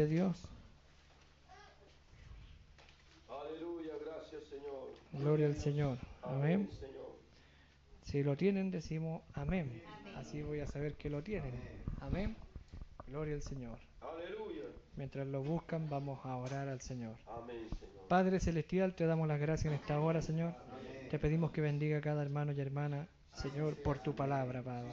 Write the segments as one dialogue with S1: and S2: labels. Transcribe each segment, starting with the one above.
S1: Gloria a Dios.
S2: Aleluya, gracias Señor.
S1: Gloria al Señor. Amén.
S2: Señor.
S1: Si lo tienen, decimos amén. Así voy a saber que lo tienen. Amén. Gloria al Señor.
S2: Aleluya.
S1: Mientras lo buscan, vamos a orar al Señor.
S2: Amén, Señor.
S1: Padre Celestial, te damos las gracias en esta hora, Señor. Te pedimos que bendiga a cada hermano y hermana, Señor, por tu palabra, Padre.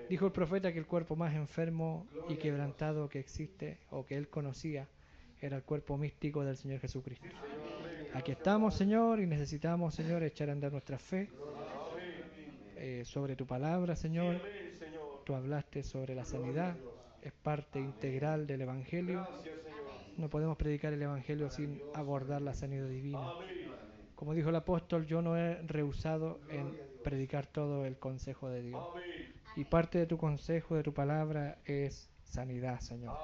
S1: Dijo el profeta que el cuerpo más enfermo y quebrantado que existe o que él conocía era el cuerpo místico del Señor Jesucristo. Aquí estamos, Señor, y necesitamos, Señor, echar a andar nuestra fe sobre tu palabra, Señor. Tú hablaste sobre la sanidad, es parte integral del Evangelio. No podemos predicar el Evangelio sin abordar la sanidad divina. Como dijo el apóstol, yo no he rehusado en predicar todo el consejo de Dios. Y parte de tu consejo, de tu palabra, es sanidad, Señor.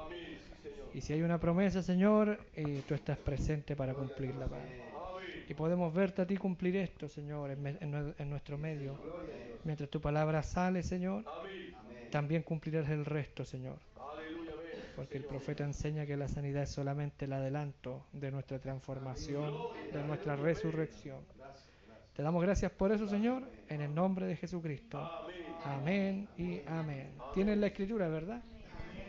S1: Y si hay una promesa, Señor, tú estás presente para cumplirla, Padre. Y podemos verte a ti cumplir esto, Señor, en nuestro medio. Mientras tu palabra sale, Señor, también cumplirás el resto, Señor. Porque el profeta enseña que la sanidad es solamente el adelanto de nuestra transformación, de nuestra resurrección. Te damos gracias por eso, Señor, en el nombre de Jesucristo. Amén y amén. Tienen la escritura, ¿verdad?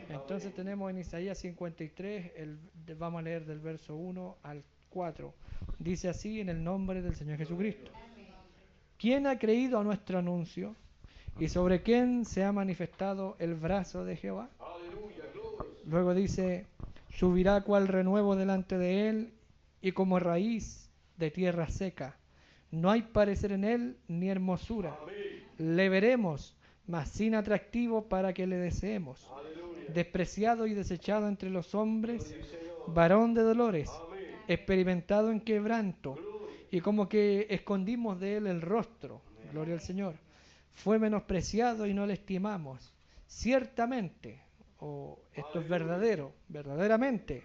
S1: Entonces tenemos en Isaías 53, vamos a leer del verso 1 al 4. Dice así, en el nombre del Señor Jesucristo. ¿Quién ha creído a nuestro anuncio? ¿Y sobre quién se ha manifestado el brazo de Jehová? Luego dice, subirá cual renuevo delante de él y como raíz de tierra seca. No hay parecer en él ni hermosura. Le veremos, mas sin atractivo para que le deseemos. Despreciado y desechado entre los hombres, varón de dolores, experimentado en quebranto, y como que escondimos de él el rostro. Gloria al Señor. Fue menospreciado y no le estimamos. Ciertamente, esto es verdadero, verdaderamente,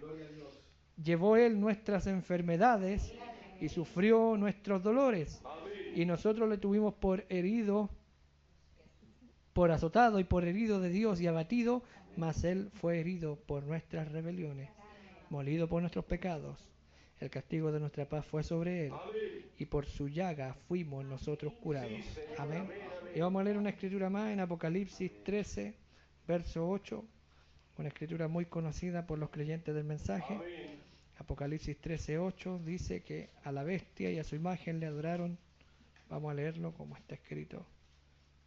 S1: llevó él nuestras enfermedades y sufrió nuestros dolores, y nosotros le tuvimos por herido, por azotado y por herido de Dios y abatido, mas él fue herido por nuestras rebeliones, molido por nuestros pecados. El castigo de nuestra paz fue sobre él, y por su llaga fuimos nosotros curados. Amén. Y vamos a leer una escritura más en Apocalipsis 13, verso 8, una escritura muy conocida por los creyentes del mensaje. Apocalipsis 13, 8 dice que a la bestia y a su imagen le adoraron. Vamos a leerlo como está escrito.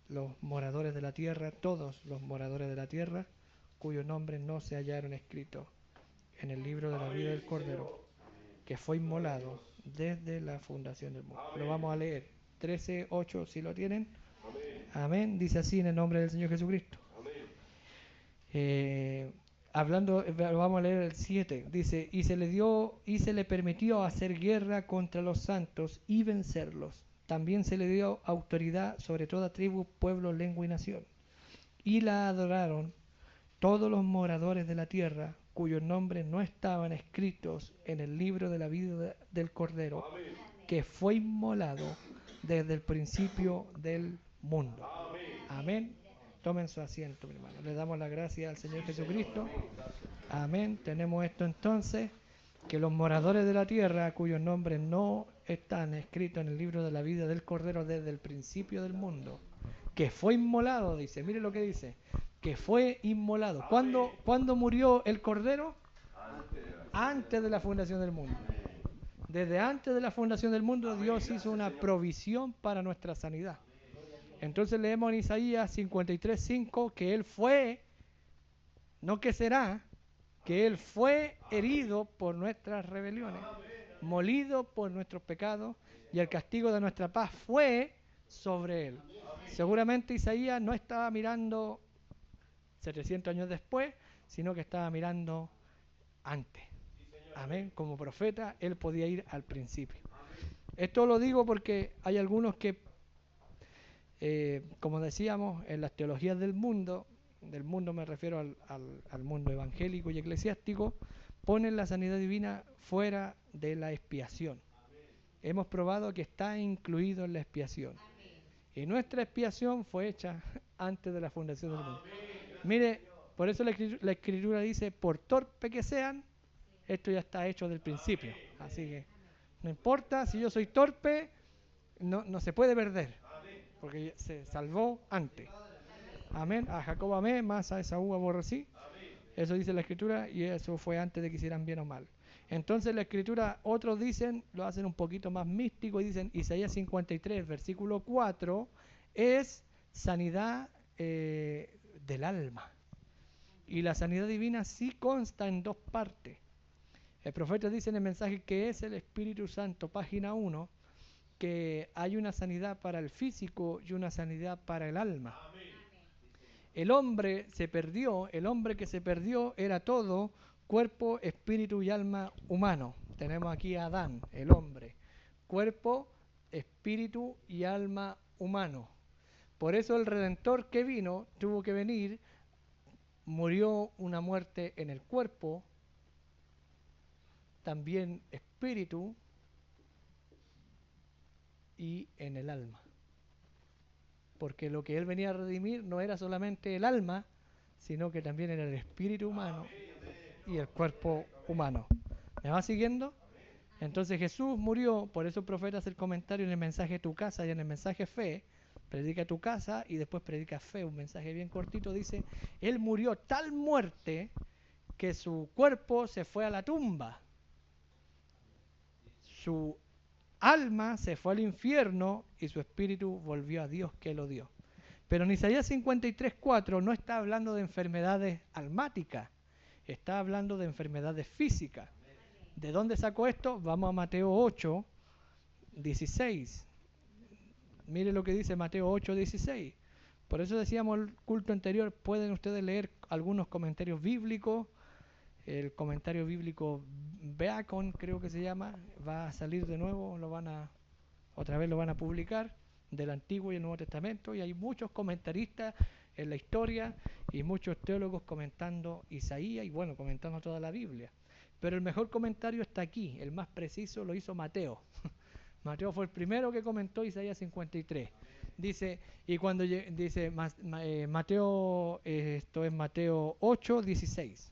S1: Los moradores de la tierra, todos los moradores de la tierra, cuyos nombres no se hallaron escritos en el libro de la vida del Cordero, que fue inmolado desde la fundación del mundo. Lo vamos a leer. 13, 8, si lo tienen. Amén. Dice así en el nombre del Señor Jesucristo. Hablando, vamos a leer el 7. Dice, y se le permitió hacer guerra contra los santos y vencerlos. También se le dio autoridad sobre toda tribu, pueblo, lengua y nación. Y la adoraron todos los moradores de la tierra, cuyos nombres no estaban escritos en el libro de la vida del Cordero, que fue inmolado desde el principio del mundo. Amén. Tomen su asiento, mi hermano. Le damos la gracia al Señor Jesucristo. Amén. Tenemos esto entonces, que los moradores de la tierra, cuyos nombres no están escritos en el libro de la vida del Cordero desde el principio del mundo, que fue inmolado, dice. Mire lo que dice. Que fue inmolado. ¿Cuándo murió el Cordero? Antes de la fundación del mundo. Desde antes de la fundación del mundo, Dios hizo una provisión para nuestra sanidad. Entonces leemos en Isaías 53:5 que Él fue, no que será, que Él fue herido por nuestras rebeliones, molido por nuestros pecados, y el castigo de nuestra paz fue sobre Él. Seguramente Isaías no estaba mirando 700 años después, sino que estaba mirando antes. Amén. Como profeta, él podía ir al principio. Esto lo digo porque hay algunos que, como decíamos, en las teologías del mundo me refiero al mundo evangélico y eclesiástico, ponen la sanidad divina fuera de la expiación. Hemos probado que está incluido en la expiación. Y nuestra expiación fue hecha antes de la fundación del mundo. Mire, Por eso la Escritura dice, por torpe que sean, esto ya está hecho del principio. Así que no importa si yo soy torpe, no se puede perder, porque se salvó antes. Amén. A Jacob amé, más a Esaú aborrecí. Eso dice la Escritura y eso fue antes de que hicieran bien o mal. Entonces la Escritura, otros dicen, lo hacen un poquito más místico y dicen Isaías 53, versículo 4, es sanidad del alma. Y la sanidad divina sí consta en dos partes. El profeta dice en el mensaje que es el Espíritu Santo, página 1, que hay una sanidad para el físico y una sanidad para el alma. El hombre se perdió, el hombre que se perdió era todo cuerpo, espíritu y alma humano. Tenemos aquí a Adán, el hombre. Cuerpo, espíritu y alma humano. Por eso el Redentor que vino, tuvo que venir, murió una muerte en el cuerpo, también espíritu y en el alma. Porque lo que él venía a redimir no era solamente el alma, sino que también era el espíritu humano y el cuerpo humano. ¿Me va siguiendo? Entonces Jesús murió, por eso el profeta hace el comentario en el mensaje Tu Casa y en el mensaje Fe, predica Tu Casa y después predica Fe, un mensaje bien cortito, dice, Él murió tal muerte que su cuerpo se fue a la tumba, su alma se fue al infierno y su espíritu volvió a Dios que lo dio. Pero en Isaías 53:4 no está hablando de enfermedades almáticas, está hablando de enfermedades físicas. ¿De dónde sacó esto? Vamos a Mateo 8:16. Mire lo que dice Mateo 8:16. Por eso decíamos el culto anterior, pueden ustedes leer algunos comentarios bíblicos. El comentario bíblico Beacon, creo que se llama, va a salir de nuevo, otra vez lo van a publicar, del Antiguo y el Nuevo Testamento, y hay muchos comentaristas en la historia y muchos teólogos comentando Isaías y bueno, comentando toda la Biblia. Pero el mejor comentario está aquí, el más preciso lo hizo Mateo. Mateo fue el primero que comentó Isaías 53. Dice, y cuando dice Mateo, esto es Mateo 8:16.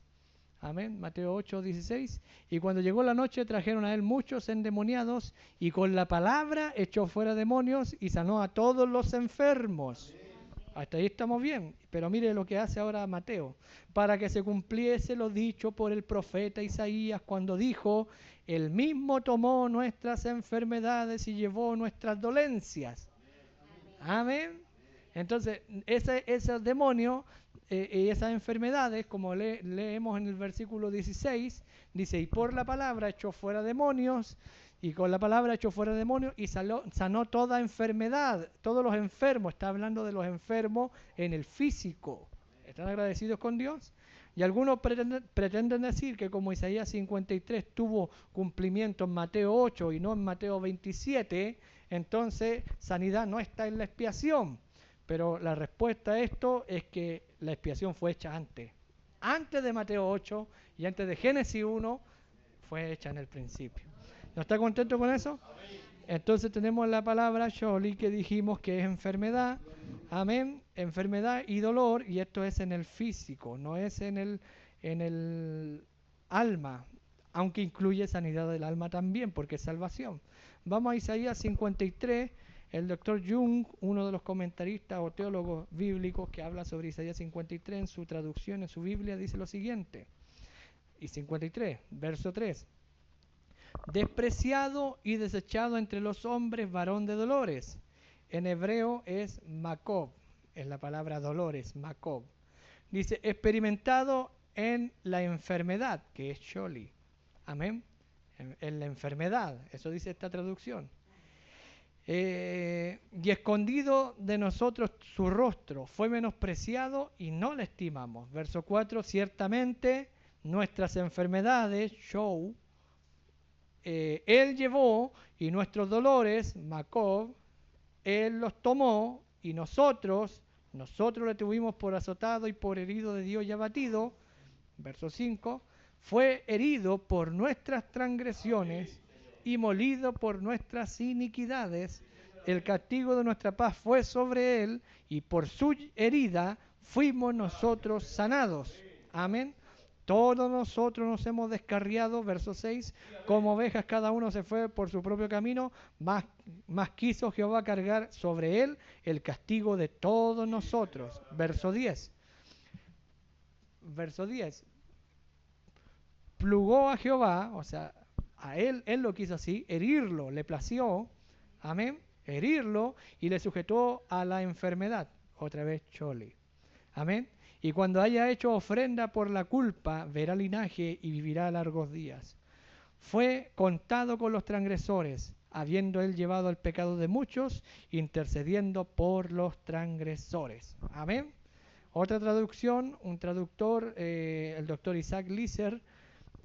S1: Amén, Mateo 8:16. Y cuando llegó la noche trajeron a él muchos endemoniados y con la palabra echó fuera demonios y sanó a todos los enfermos. Hasta ahí estamos bien, pero mire lo que hace ahora Mateo, para que se cumpliese lo dicho por el profeta Isaías cuando dijo, él mismo tomó nuestras enfermedades y llevó nuestras dolencias. Amén. Entonces, esos demonios y esas enfermedades, como leemos en el versículo 16, dice, y por la palabra echó fuera demonios, y con la palabra echó fuera demonios y sanó toda enfermedad, todos los enfermos, está hablando de los enfermos en el físico. ¿Están agradecidos con Dios? Y algunos pretenden decir que como Isaías 53 tuvo cumplimiento en Mateo 8 y no en Mateo 27, entonces sanidad no está en la expiación. Pero la respuesta a esto es que la expiación fue hecha antes de Mateo 8 y antes de Génesis 1 fue hecha en el principio. ¿No está contento con eso? Entonces tenemos la palabra Sholi que dijimos que es enfermedad, amén, enfermedad y dolor, y esto es en el físico, no es en el alma, aunque incluye sanidad del alma también, porque es salvación. Vamos a Isaías 53. El doctor Jung, uno de los comentaristas o teólogos bíblicos que habla sobre Isaías 53 en su traducción, en su Biblia, dice lo siguiente. Y 53, verso 3. Despreciado y desechado entre los hombres, varón de dolores. En hebreo es Macob, es la palabra dolores, Macob. Dice, experimentado en la enfermedad, que es Sholi. Amén. En la enfermedad, eso dice esta traducción. Y escondido de nosotros su rostro, fue menospreciado y no le estimamos. Verso 4, ciertamente nuestras enfermedades, Show, él llevó y nuestros dolores, Macob, él los tomó y nosotros le tuvimos por azotado y por herido de Dios y abatido. Verso 5, fue herido por nuestras transgresiones y molido por nuestras iniquidades, el castigo de nuestra paz fue sobre él, y por su herida fuimos nosotros sanados. Amén. Todos nosotros nos hemos descarriado, verso 6, como ovejas cada uno se fue por su propio camino, más quiso Jehová cargar sobre él el castigo de todos nosotros. Verso 10. Verso 10. Plugó a Jehová, o sea, a él lo quiso así, herirlo, le plació, amén, herirlo y le sujetó a la enfermedad. Otra vez Choli. Amén. Y cuando haya hecho ofrenda por la culpa, verá linaje y vivirá largos días. Fue contado con los transgresores, habiendo él llevado el pecado de muchos, intercediendo por los transgresores. Amén. Otra traducción, un traductor, el doctor Isaac Lisser,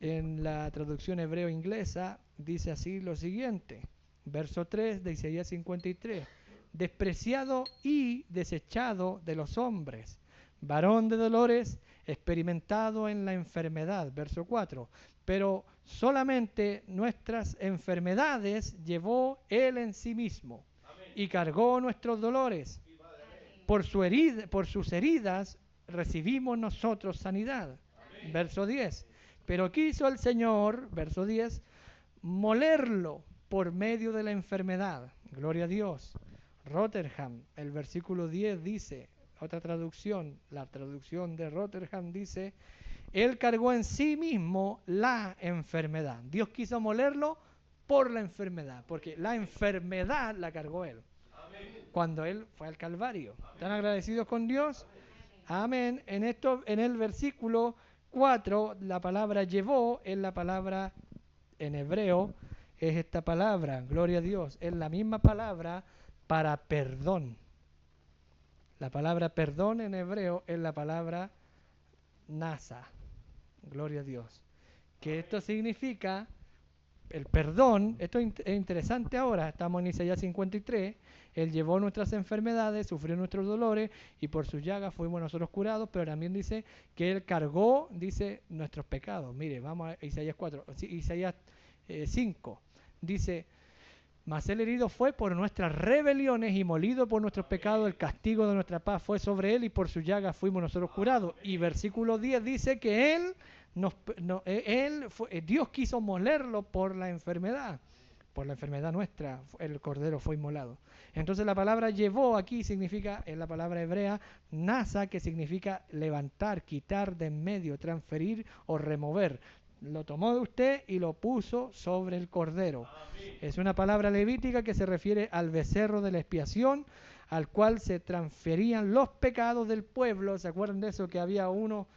S1: en la traducción hebreo-inglesa, dice así lo siguiente. Verso 3 de Isaías 53. Despreciado y desechado de los hombres, varón de dolores, experimentado en la enfermedad. Verso 4. Pero solamente nuestras enfermedades llevó él en sí mismo. Amén. Y cargó nuestros dolores. Por sus heridas recibimos nosotros sanidad. Amén. Verso 10. Pero quiso el Señor, verso 10, molerlo por medio de la enfermedad. Gloria a Dios. Rotherham, el versículo 10 dice, otra traducción, la traducción de Rotherham dice, él cargó en sí mismo la enfermedad. Dios quiso molerlo por la enfermedad, porque la enfermedad la cargó él. Amén. Cuando él fue al Calvario. Amén. ¿Están agradecidos con Dios? Amén. En el versículo 4, la palabra llevó es la palabra en hebreo, es esta palabra, gloria a Dios, es la misma palabra para perdón. La palabra perdón en hebreo es la palabra nasa, gloria a Dios. Que esto significa el perdón. Esto es interesante ahora, estamos en Isaías 53, él llevó nuestras enfermedades, sufrió nuestros dolores y por sus llagas fuimos nosotros curados, pero también dice que él cargó, dice, nuestros pecados. Mire, vamos a Isaías 4, Isaías 5, dice, mas el herido fue por nuestras rebeliones y molido por nuestros pecados, el castigo de nuestra paz fue sobre él y por sus llagas fuimos nosotros curados. Y versículo 10 dice que Dios quiso molerlo por la enfermedad nuestra, el cordero fue inmolado. Entonces la palabra llevó aquí significa, en la palabra hebrea, nasa, que significa levantar, quitar de en medio, transferir o remover. Lo tomó de usted y lo puso sobre el cordero. Amén. Es una palabra levítica que se refiere al becerro de la expiación, al cual se transferían los pecados del pueblo. ¿Se acuerdan de eso? Que había uno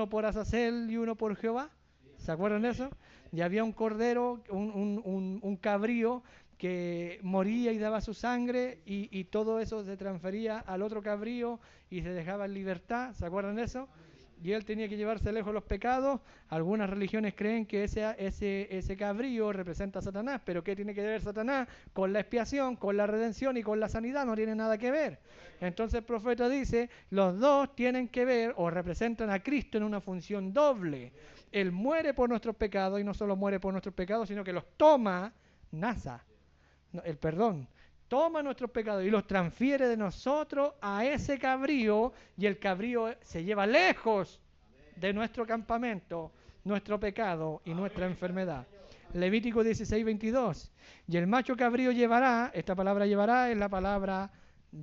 S1: por Azazel y uno por Jehová. ¿Se acuerdan de eso? Y había un cordero, un cabrío que moría y daba su sangre y todo eso se transfería al otro cabrío y se dejaba en libertad. ¿Se acuerdan de eso? Y él tenía que llevarse lejos los pecados. Algunas religiones creen que ese cabrío representa a Satanás, pero ¿qué tiene que ver Satanás con la expiación, con la redención y con la sanidad? No tiene nada que ver. Entonces el profeta dice, los dos tienen que ver o representan a Cristo en una función doble. Él muere por nuestros pecados y no solo muere por nuestros pecados, sino que los toma, el perdón. Toma nuestros pecados y los transfiere de nosotros a ese cabrío y el cabrío se lleva lejos de nuestro campamento, nuestro pecado y nuestra enfermedad. Levítico 16:22. Y el macho cabrío llevará, esta palabra llevará es la palabra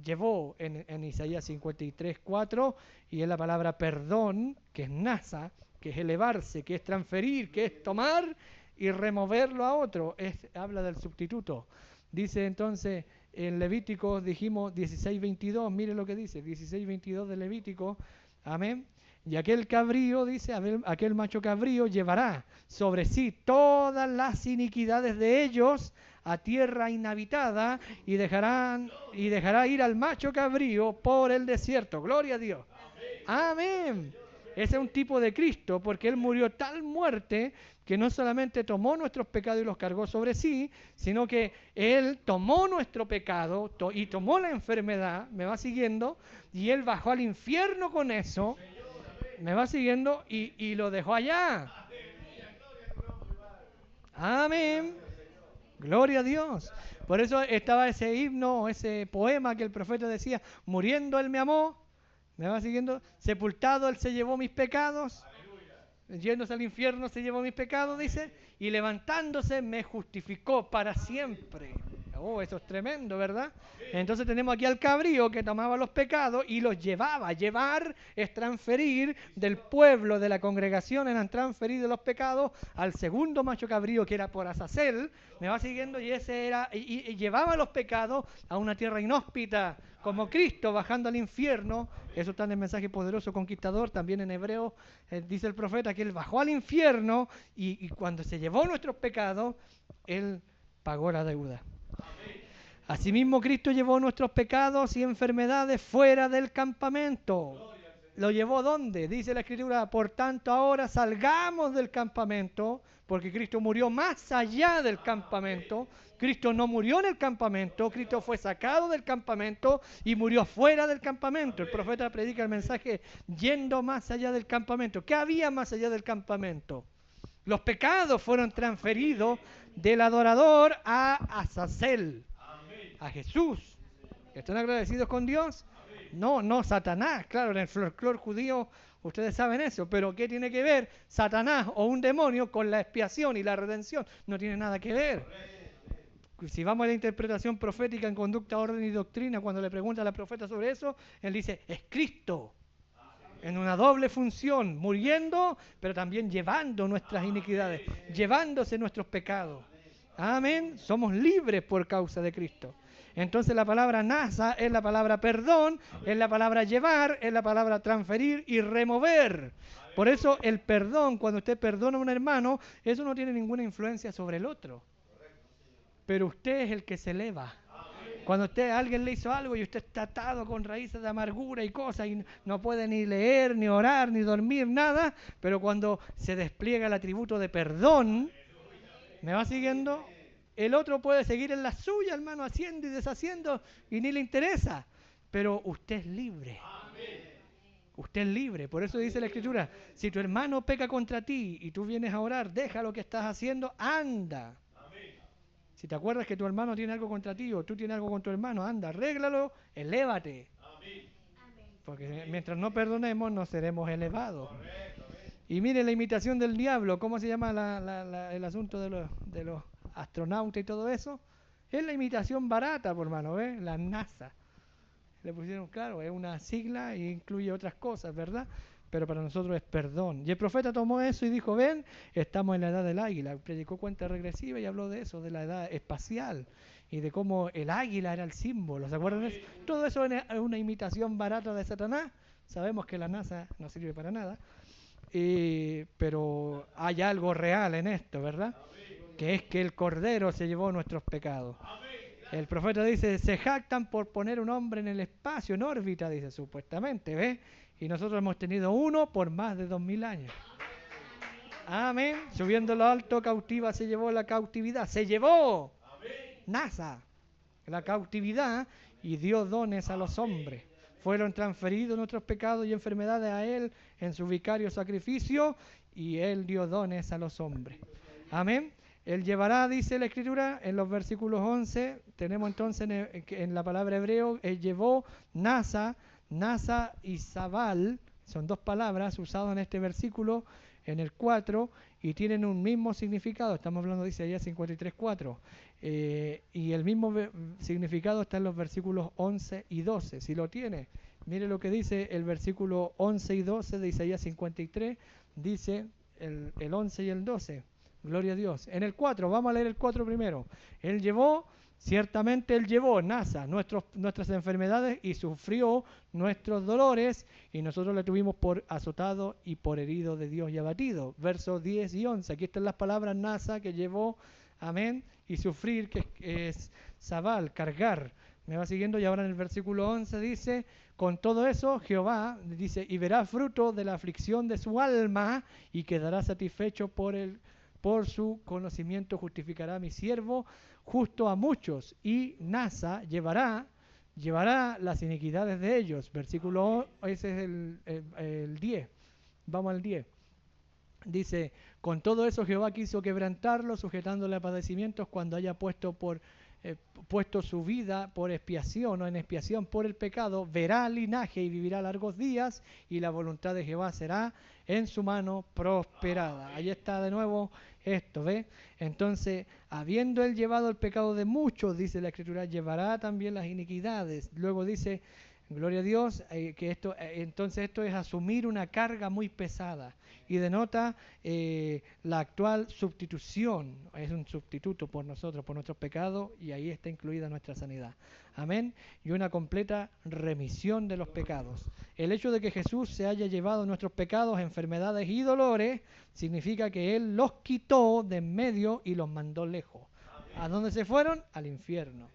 S1: llevó en Isaías 53:4 y es la palabra perdón, que es nasa, que es elevarse, que es transferir, que es tomar y removerlo a otro. Habla del sustituto. Dice entonces en Levítico, dijimos 16:22, mire lo que dice, 16:22 de Levítico, amén. Y aquel cabrío, dice, aquel macho cabrío llevará sobre sí todas las iniquidades de ellos a tierra inhabitada y dejará ir al macho cabrío por el desierto. Gloria a Dios. Amén. Ese es un tipo de Cristo, porque Él murió tal muerte que no solamente tomó nuestros pecados y los cargó sobre sí, sino que Él tomó nuestro pecado y tomó la enfermedad, me va siguiendo, y Él bajó al infierno con eso, me va siguiendo, y lo dejó allá. Amén. Gloria a Dios. Por eso estaba ese himno, ese poema que el profeta decía, muriendo Él me amó, ¿Me va siguiendo? Sepultado, Él se llevó mis pecados. Yéndose al infierno se llevó mis pecados, dice, y levantándose me justificó para siempre. Oh, eso es tremendo, ¿verdad? Entonces tenemos aquí al cabrío que tomaba los pecados y los llevaba. Llevar es transferir del pueblo, de la congregación, eran transferidos los pecados al segundo macho cabrío que era por Azazel. Me va siguiendo y ese era y llevaba los pecados a una tierra inhóspita, como Cristo bajando al infierno. Eso está en el mensaje poderoso conquistador, también en Hebreo dice el profeta que Él bajó al infierno y cuando se llevó nuestros pecados, Él pagó la deuda. Asimismo, Cristo llevó nuestros pecados y enfermedades fuera del campamento. ¿Lo llevó dónde? Dice la Escritura, por tanto ahora salgamos del campamento, porque Cristo murió más allá del campamento. Cristo no murió en el campamento, Cristo fue sacado del campamento y murió fuera del campamento. El profeta predica el mensaje yendo más allá del campamento. ¿Qué había más allá del campamento? Los pecados fueron transferidos del adorador a Azazel, a Jesús. ¿Están agradecidos con Dios? No Satanás. Claro, en el folclore judío ustedes saben eso, pero ¿qué tiene que ver Satanás o un demonio con la expiación y la redención? No tiene nada que ver. Si vamos a la interpretación profética en conducta, orden y doctrina, cuando le pregunta a la profeta sobre eso, él dice, es Cristo, en una doble función, muriendo, pero también llevando nuestras iniquidades, llevándose nuestros pecados. Amén. Somos libres por causa de Cristo. Entonces la palabra nasa es la palabra perdón, es la palabra llevar, es la palabra transferir y remover. Por eso el perdón, cuando usted perdona a un hermano, eso no tiene ninguna influencia sobre el otro. Pero usted es el que se eleva. Cuando alguien le hizo algo y usted está atado con raíces de amargura y cosas y no puede ni leer, ni orar, ni dormir, nada, pero cuando se despliega el atributo de perdón, ¿me va siguiendo? El otro puede seguir en la suya, hermano, haciendo y deshaciendo y ni le interesa, pero usted es libre. Usted es libre, por eso dice la Escritura, si tu hermano peca contra ti y tú vienes a orar, deja lo que estás haciendo, anda. Si te acuerdas que tu hermano tiene algo contra ti o tú tienes algo con tu hermano, anda, arréglalo, elévate. Porque mientras no perdonemos, no seremos elevados. Y mire la imitación del diablo, ¿cómo se llama el asunto de los astronautas y todo eso? Es la imitación barata, por hermano, ¿ves? La NASA. Le pusieron, claro, es una sigla e incluye otras cosas, ¿verdad? Pero para nosotros es perdón. Y el profeta tomó eso y dijo, ven, estamos en la edad del águila. Predicó cuenta regresiva y habló de eso, de la edad espacial y de cómo el águila era el símbolo. ¿Se acuerdan de eso? Todo eso es una imitación barata de Satanás. Sabemos que la NASA no sirve para nada, pero hay algo real en esto, ¿verdad? Que es que el Cordero se llevó nuestros pecados. El profeta dice, se jactan por poner un hombre en el espacio, en órbita, dice supuestamente, ¿ves? Y nosotros hemos tenido uno por más de 2000 años. Amén. Subiendo lo alto, cautiva se llevó la cautividad. Se llevó NASA, la cautividad, y dio dones a los hombres. Fueron transferidos nuestros pecados y enfermedades a Él en su vicario sacrificio y Él dio dones a los hombres. Amén. Él llevará, dice la Escritura, en los versículos 11, tenemos entonces en la palabra hebreo, Él llevó Nasa y Zabal, son dos palabras usadas en este versículo, en el 4, y tienen un mismo significado. Estamos hablando, dice allá 53:4, y el mismo significado está en los versículos 11 y 12. Si lo tiene, mire lo que dice el versículo 11 y 12 de Isaías 53, dice el 11 y el 12. Gloria a Dios. En el 4, vamos a leer el 4 primero. Ciertamente Él llevó, NASA, nuestras enfermedades y sufrió nuestros dolores y nosotros le tuvimos por azotado y por herido de Dios y abatido. Versos 10 y 11. Aquí están las palabras NASA que llevó, amén, y sufrir, que es Zabal, cargar. Me va siguiendo y ahora en el versículo 11 dice, con todo eso Jehová, dice, y verá fruto de la aflicción de su alma y quedará satisfecho por su conocimiento justificará a mi siervo justo a muchos, y NASA llevará las iniquidades de ellos. Versículo, ese es el 10. Vamos al 10. Dice, con todo eso Jehová quiso quebrantarlo, sujetándole a padecimientos cuando haya puesto por puesto su vida por expiación o en expiación por el pecado, verá linaje y vivirá largos días, y la voluntad de Jehová será en su mano prosperada. Ahí está de nuevo esto, ¿ve? Entonces, habiendo él llevado el pecado de muchos, dice la Escritura, llevará también las iniquidades. Luego dice, gloria a Dios, que entonces esto es asumir una carga muy pesada, y denota la actual sustitución, es un sustituto por nosotros, por nuestros pecados, y ahí está incluida nuestra sanidad. Amén. Y una completa remisión de los pecados. El hecho de que Jesús se haya llevado nuestros pecados, enfermedades y dolores, significa que Él los quitó de en medio y los mandó lejos. Amén. ¿A dónde se fueron? Al infierno.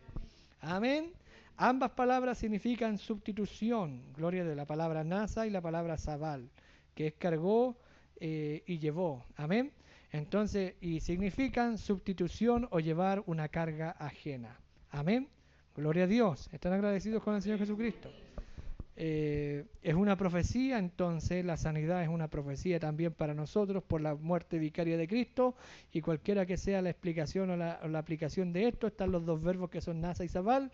S1: Amén. Ambas palabras significan sustitución. Gloria de la palabra nasa y la palabra sabal, que es cargó y llevó. Amén. Entonces, y significan sustitución o llevar una carga ajena. Amén. Gloria a Dios. ¿Están agradecidos con el Señor Jesucristo? Es una profecía, entonces la sanidad es una profecía también para nosotros por la muerte vicaria de Cristo, y cualquiera que sea la explicación o la aplicación de esto, están los dos verbos que son nasa y sabal,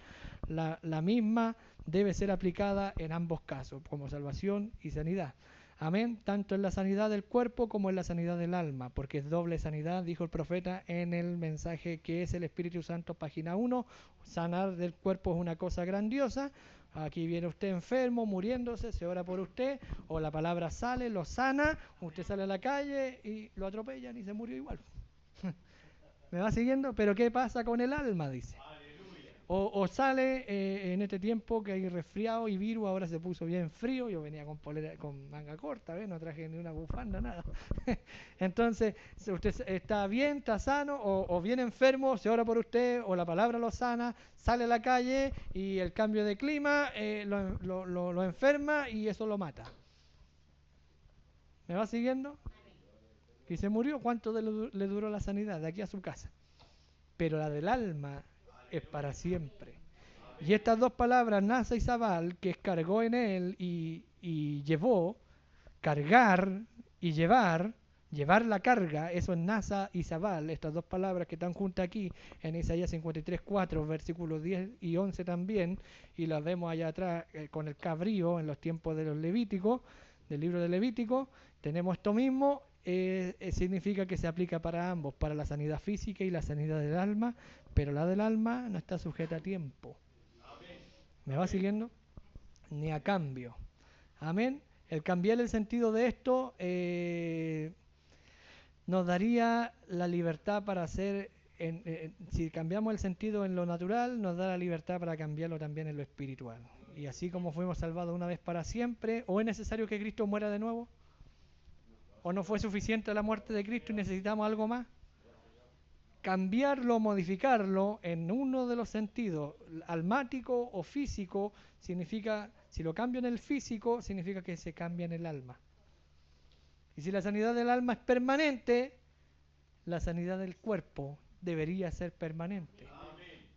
S1: la misma debe ser aplicada en ambos casos, como salvación y sanidad. Amén, tanto en la sanidad del cuerpo como en la sanidad del alma, porque es doble sanidad, dijo el profeta en el mensaje que es el Espíritu Santo, página 1, sanar del cuerpo es una cosa grandiosa. Aquí viene usted enfermo, muriéndose, se ora por usted, o la palabra sale, lo sana, usted sale a la calle y lo atropellan y se murió igual. ¿Me va siguiendo? Pero ¿qué pasa con el alma? Dice. O sale en este tiempo que hay resfriado y virus, ahora se puso bien frío, yo venía con polera, con manga corta, ¿ves? No traje ni una bufanda, nada. Entonces, usted está bien, está sano, o viene enfermo, se ora por usted, o la palabra lo sana, sale a la calle y el cambio de clima lo enferma y eso lo mata. ¿Me va siguiendo? Y se murió. ¿Cuánto le duró la sanidad? De aquí a su casa. Pero la del alma es para siempre. Y estas dos palabras, nasa y sabal, que cargó en él y llevó, cargar y llevar la carga, eso es nasa y sabal, estas dos palabras que están juntas aquí en Isaías 53:4, versículos 10 y 11 también, y las vemos allá atrás con el cabrío en los tiempos de los Levíticos, del libro de Levítico, tenemos esto mismo. Significa que se aplica para ambos, para la sanidad física y la sanidad del alma, pero la del alma no está sujeta a tiempo. ¿Me va siguiendo? Ni a cambio. Amén. El cambiar el sentido de esto nos daría la libertad para hacer, si cambiamos el sentido en lo natural, nos da la libertad para cambiarlo también en lo espiritual. Y así como fuimos salvados una vez para siempre, ¿o es necesario que Cristo muera de nuevo? ¿O no fue suficiente la muerte de Cristo y necesitamos algo más? Cambiarlo, modificarlo en uno de los sentidos, almático o físico, significa, si lo cambio en el físico, significa que se cambia en el alma. Y si la sanidad del alma es permanente, la sanidad del cuerpo debería ser permanente.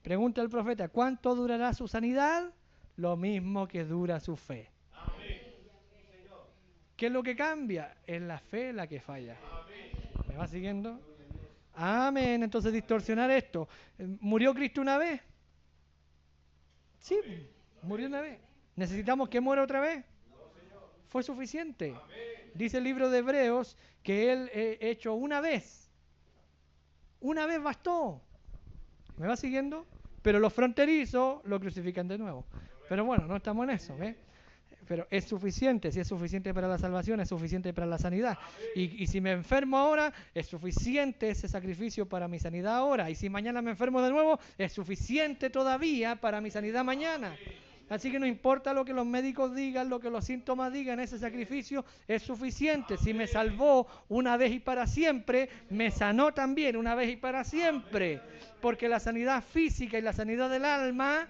S1: Pregunta el profeta, ¿cuánto durará su sanidad? Lo mismo que dura su fe. ¿Qué es lo que cambia? Es la fe la que falla. ¿Me va siguiendo? Amén. Entonces, distorsionar esto. ¿Murió Cristo una vez? Sí, murió una vez. ¿Necesitamos que muera otra vez? Fue suficiente. Dice el libro de Hebreos que Él hecho una vez. Una vez bastó. ¿Me va siguiendo? Pero los fronterizos lo crucifican de nuevo. Pero bueno, no estamos en eso, ¿ves? Pero es suficiente, si es suficiente para la salvación, es suficiente para la sanidad. Y si me enfermo ahora, es suficiente ese sacrificio para mi sanidad ahora. Y si mañana me enfermo de nuevo, es suficiente todavía para mi sanidad mañana. Así que no importa lo que los médicos digan, lo que los síntomas digan, ese sacrificio es suficiente. Si me salvó una vez y para siempre, me sanó también una vez y para siempre. Porque la sanidad física y la sanidad del alma,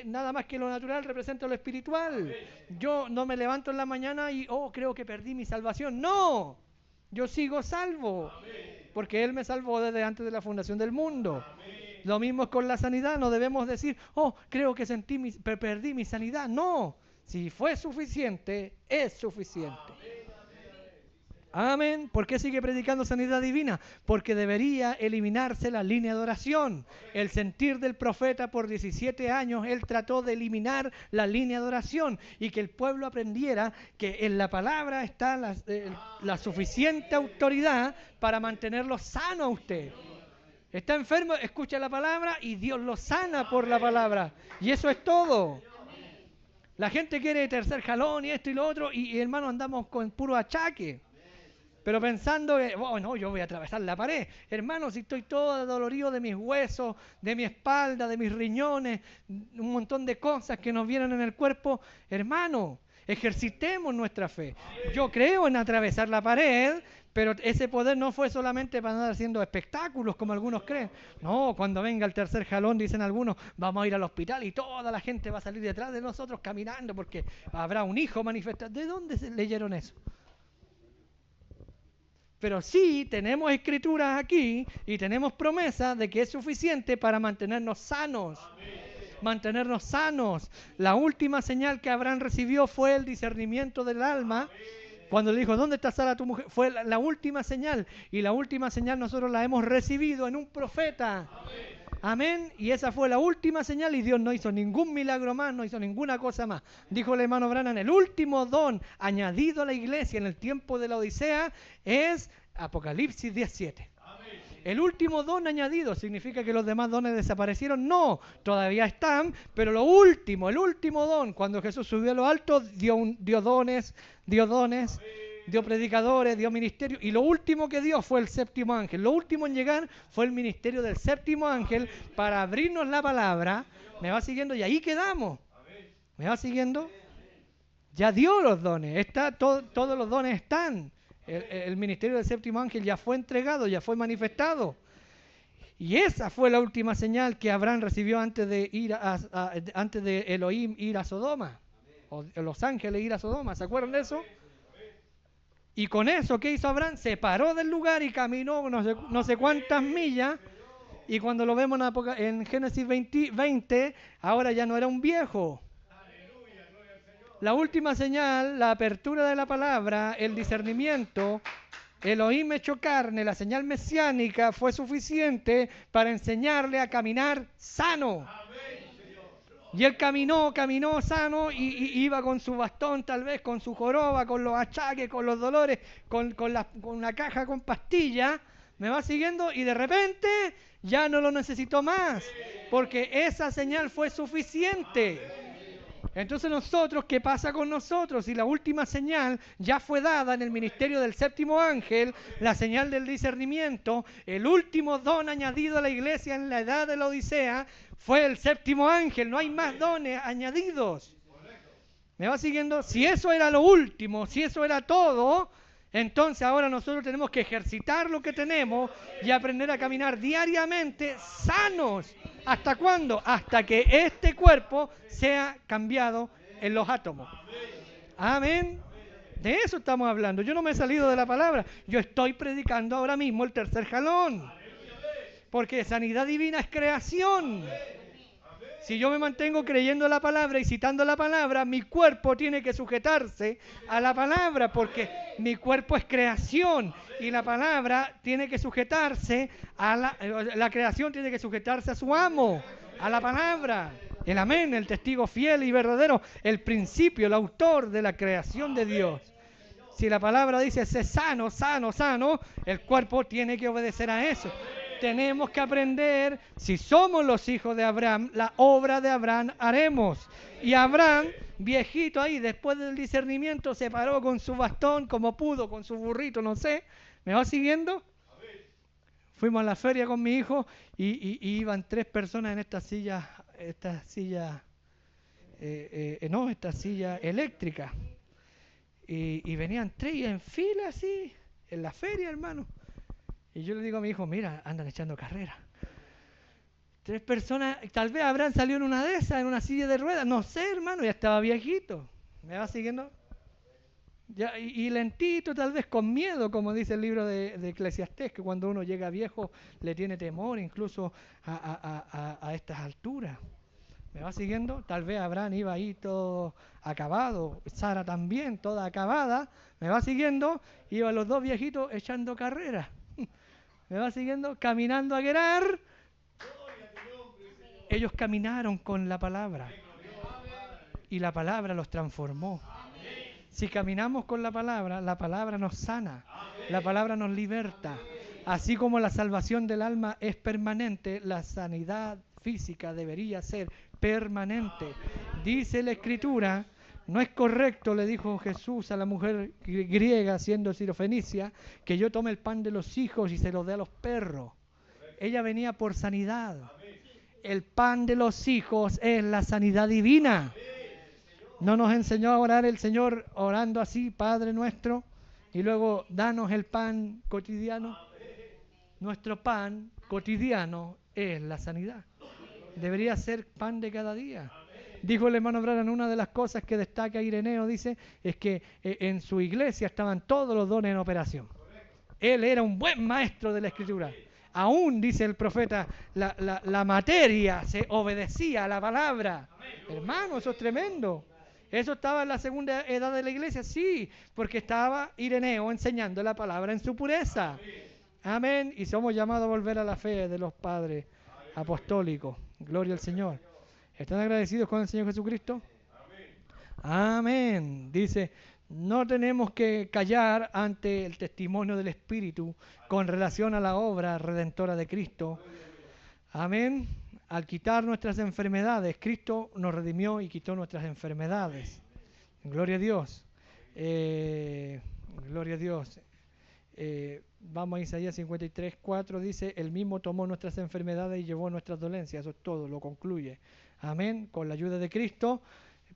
S1: nada más que lo natural representa lo espiritual. Yo no me levanto en la mañana y creo que perdí mi salvación. No, yo sigo salvo, porque Él me salvó desde antes de la fundación del mundo. Lo mismo es con la sanidad. No debemos decir, creo que perdí mi sanidad. No, si fue suficiente, es suficiente. Amén. ¿Por qué sigue predicando sanidad divina? Porque debería eliminarse la línea de oración. El sentir del profeta por 17 años, él trató de eliminar la línea de oración y que el pueblo aprendiera que en la palabra está la suficiente autoridad para mantenerlo sano a usted. Está enfermo, escucha la palabra y Dios lo sana por la palabra. Y eso es todo. La gente quiere tercer jalón y esto y lo otro y hermano andamos con puro achaque. Pero pensando que, oh, no, yo voy a atravesar la pared. Hermano, si estoy todo dolorido de mis huesos, de mi espalda, de mis riñones, un montón de cosas que nos vienen en el cuerpo, hermano, ejercitemos nuestra fe. Yo creo en atravesar la pared, pero ese poder no fue solamente para andar haciendo espectáculos como algunos creen. No, cuando venga el tercer jalón, dicen algunos, vamos a ir al hospital y toda la gente va a salir detrás de nosotros caminando porque habrá un hijo manifestado. ¿De dónde leyeron eso? Pero sí tenemos escrituras aquí y tenemos promesas de que es suficiente para mantenernos sanos. Mantenernos sanos. La última señal que Abraham recibió fue el discernimiento del alma. Cuando le dijo, ¿dónde está Sara tu mujer? Fue la última señal. Y la última señal nosotros la hemos recibido en un profeta. Amén. Y esa fue la última señal y Dios no hizo ningún milagro más, no hizo ninguna cosa más. Dijo el hermano Branham, el último don añadido a la iglesia en el tiempo de la Odisea es Apocalipsis 17. El último don añadido, ¿significa que los demás dones desaparecieron? No, todavía están, pero el último don, cuando Jesús subió a lo alto, dio dones, dio predicadores, dio ministerio, y lo último que dio fue el séptimo ángel. Lo último en llegar fue el ministerio del séptimo ángel para abrirnos la palabra. ¿Me va siguiendo? Y ahí quedamos. ¿Me va siguiendo? Ya dio los dones, todos los dones están. El ministerio del séptimo ángel ya fue entregado, ya fue manifestado. Y esa fue la última señal que Abraham recibió antes de Elohim ir a Sodoma, o los ángeles ir a Sodoma. ¿Se acuerdan de eso? Y con eso, ¿qué hizo Abraham? Se paró del lugar y caminó no sé cuántas millas. Y cuando lo vemos en Génesis 20, ahora ya no era un viejo. La última señal, la apertura de la palabra, el discernimiento, Elohim hecho carne, la señal mesiánica fue suficiente para enseñarle a caminar sano. Y él caminó sano y iba con su bastón, tal vez con su joroba, con los achaques, con los dolores, con una caja con pastillas. ¿Me va siguiendo? Y de repente ya no lo necesitó más, porque esa señal fue suficiente. Entonces nosotros, ¿qué pasa con nosotros? Si la última señal ya fue dada en el ministerio del séptimo ángel, la señal del discernimiento, el último don añadido a la iglesia en la edad de la Odisea fue el séptimo ángel, no hay más dones añadidos. ¿Me va siguiendo? Si eso era lo último, si eso era todo, entonces ahora nosotros tenemos que ejercitar lo que tenemos y aprender a caminar diariamente sanos. ¿Hasta cuándo? Hasta que este cuerpo sea cambiado en los átomos. Amén. De eso estamos hablando. Yo no me he salido de la palabra. Yo estoy predicando ahora mismo el tercer jalón. Porque sanidad divina es creación. Si yo me mantengo creyendo la palabra y citando la palabra, mi cuerpo tiene que sujetarse a la palabra, porque mi cuerpo es creación y la palabra tiene que sujetarse a la creación tiene que sujetarse a su amo, a la palabra. El amén, el testigo fiel y verdadero, el principio, el autor de la creación de Dios. Si la palabra dice sé sano, sano, sano, el cuerpo tiene que obedecer a eso. Tenemos que aprender, si somos los hijos de Abraham, la obra de Abraham haremos. Y Abraham, viejito ahí, después del discernimiento, se paró con su bastón como pudo, con su burrito, no sé. ¿Me va siguiendo? Fuimos a la feria con mi hijo y iban 3 personas en esta silla eléctrica. Y venían 3 en fila así, en la feria, hermano. Y yo le digo a mi hijo, mira, andan echando carrera. 3 personas, tal vez habrán salido en una de esas, en una silla de ruedas. No sé, hermano, ya estaba viejito. ¿Me va siguiendo? Ya, y lentito, tal vez con miedo, como dice el libro de Eclesiastés, que cuando uno llega viejo le tiene temor, incluso a estas alturas. ¿Me va siguiendo? Tal vez Abraham iba ahí todo acabado, Sara también, toda acabada. ¿Me va siguiendo? Iban los dos viejitos echando carrera. ¿Me va siguiendo? Caminando a Gerar. Ellos caminaron con la palabra. Y la palabra los transformó. Si caminamos con la palabra nos sana. La palabra nos liberta. Así como la salvación del alma es permanente, la sanidad física debería ser permanente. Dice la Escritura, no es correcto, le dijo Jesús a la mujer griega siendo sirofenicia, que yo tome el pan de los hijos y se lo dé a los perros. Ella venía por sanidad. El pan de los hijos es la sanidad divina. ¿No nos enseñó a orar el Señor orando así, Padre nuestro? Y luego, danos el pan cotidiano. Nuestro pan cotidiano es la sanidad. Debería ser pan de cada día. Dijo el hermano Branham, una de las cosas que destaca Ireneo, dice, es que en su iglesia estaban todos los dones en operación. Él era un buen maestro de la Escritura. Aún, dice el profeta, la materia se obedecía a la palabra. Hermano, eso es tremendo. ¿Eso estaba en la segunda edad de la iglesia? Sí, porque estaba Ireneo enseñando la palabra en su pureza. Amén. Y somos llamados a volver a la fe de los padres apostólicos. Gloria al Señor. ¿Están agradecidos con el Señor Jesucristo? Amén. Dice, no tenemos que callar ante el testimonio del Espíritu con relación a la obra redentora de Cristo. Amén. Al quitar nuestras enfermedades, Cristo nos redimió y quitó nuestras enfermedades. Gloria a Dios. Gloria a Dios. Vamos a Isaías 53:4, dice, Él mismo tomó nuestras enfermedades y llevó nuestras dolencias. Eso es todo, lo concluye. Amén. Con la ayuda de Cristo,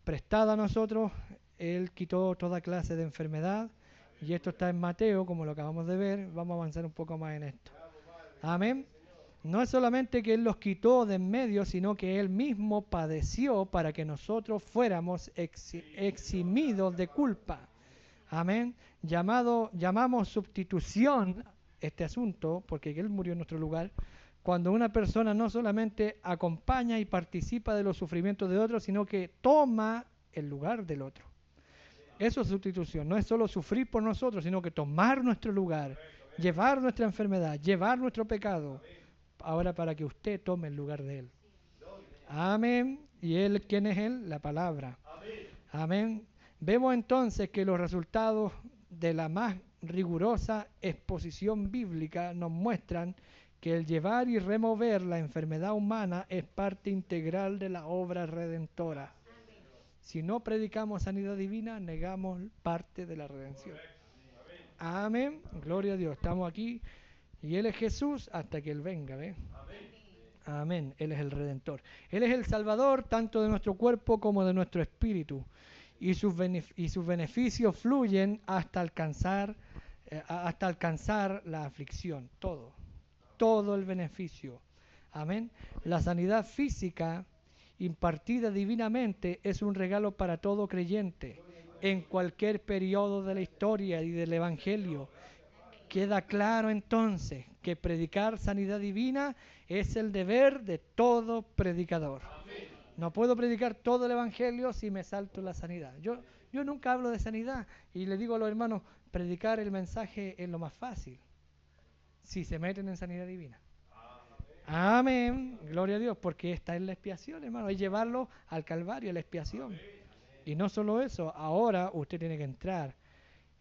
S1: prestada a nosotros, Él quitó toda clase de enfermedad. Y esto está en Mateo, como lo acabamos de ver. Vamos a avanzar un poco más en esto. Amén. No es solamente que Él los quitó de en medio, sino que Él mismo padeció para que nosotros fuéramos eximidos de culpa. Amén. Llamamos sustitución este asunto, porque Él murió en nuestro lugar, cuando una persona no solamente acompaña y participa de los sufrimientos de otros, sino que toma el lugar del otro. Eso es sustitución, no es solo sufrir por nosotros, sino que tomar nuestro lugar, llevar nuestra enfermedad, llevar nuestro pecado, ahora para que usted tome el lugar de Él. Amén. ¿Y Él quién es Él? La palabra. Amén. Vemos entonces que los resultados de la más rigurosa exposición bíblica nos muestran que el llevar y remover la enfermedad humana es parte integral de la obra redentora. Si no predicamos sanidad divina, negamos parte de la redención. Amén. Gloria a Dios. Estamos aquí y Él es Jesús hasta que Él venga. ¿Ve? Amén. Él es el Redentor. Él es el Salvador tanto de nuestro cuerpo como de nuestro espíritu. Y sus beneficios fluyen hasta alcanzar la aflicción. Todo el beneficio. Amén. La sanidad física impartida divinamente es un regalo para todo creyente en cualquier periodo de la historia y del Evangelio. Queda claro entonces que predicar sanidad divina es el deber de todo predicador. No puedo predicar todo el Evangelio si me salto la sanidad. Yo nunca hablo de sanidad y le digo a los hermanos, predicar el mensaje es lo más fácil si se meten en sanidad divina. Amén. Gloria a Dios, porque esta es la expiación, hermano. Es llevarlo al Calvario, a la expiación. Y no solo eso, ahora usted tiene que entrar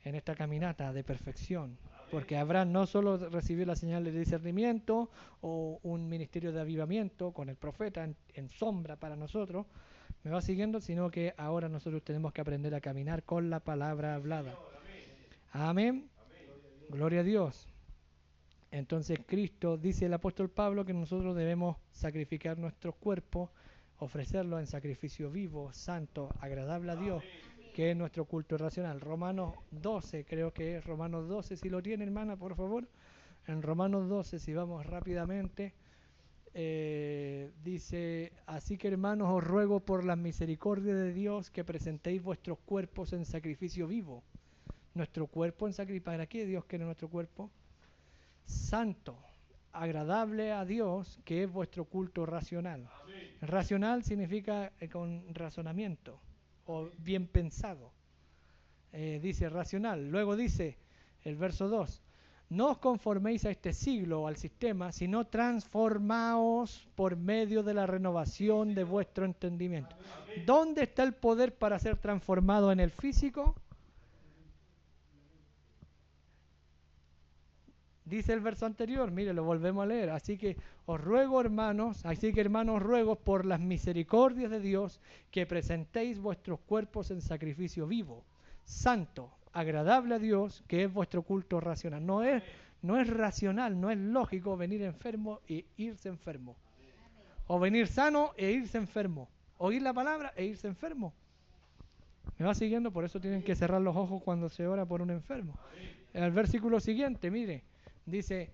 S1: en esta caminata de perfección. Porque Abraham no solo recibió la señal de discernimiento o un ministerio de avivamiento con el profeta en sombra para nosotros, me va siguiendo, sino que ahora nosotros tenemos que aprender a caminar con la palabra hablada. Amén. Gloria a Dios. Entonces Cristo, dice el apóstol Pablo, que nosotros debemos sacrificar nuestros cuerpos, ofrecerlos en sacrificio vivo, santo, agradable a Dios, que es nuestro culto racional. Romanos 12, creo que es Romanos 12, si lo tiene, hermana, por favor. En Romanos 12, si vamos rápidamente, dice, así que hermanos, os ruego por la misericordia de Dios que presentéis vuestros cuerpos en sacrificio vivo. Nuestro cuerpo en sacrificio, ¿para qué Dios quiere nuestro cuerpo? Santo, agradable a Dios, que es vuestro culto racional. Amén. Racional significa con razonamiento o bien pensado. Dice racional. Luego dice el verso 2, no os conforméis a este siglo o al sistema, sino transformaos por medio de la renovación de vuestro entendimiento. Amén. ¿Dónde está el poder para ser transformado en el físico? Dice el verso anterior, mire, lo volvemos a leer. Así que hermanos, ruego por las misericordias de Dios que presentéis vuestros cuerpos en sacrificio vivo, santo, agradable a Dios, que es vuestro culto racional. No es racional, no es lógico venir enfermo e irse enfermo. O venir sano e irse enfermo. Oír la palabra e irse enfermo. ¿Me va siguiendo? Por eso tienen que cerrar los ojos cuando se ora por un enfermo. En el versículo siguiente, mire, dice,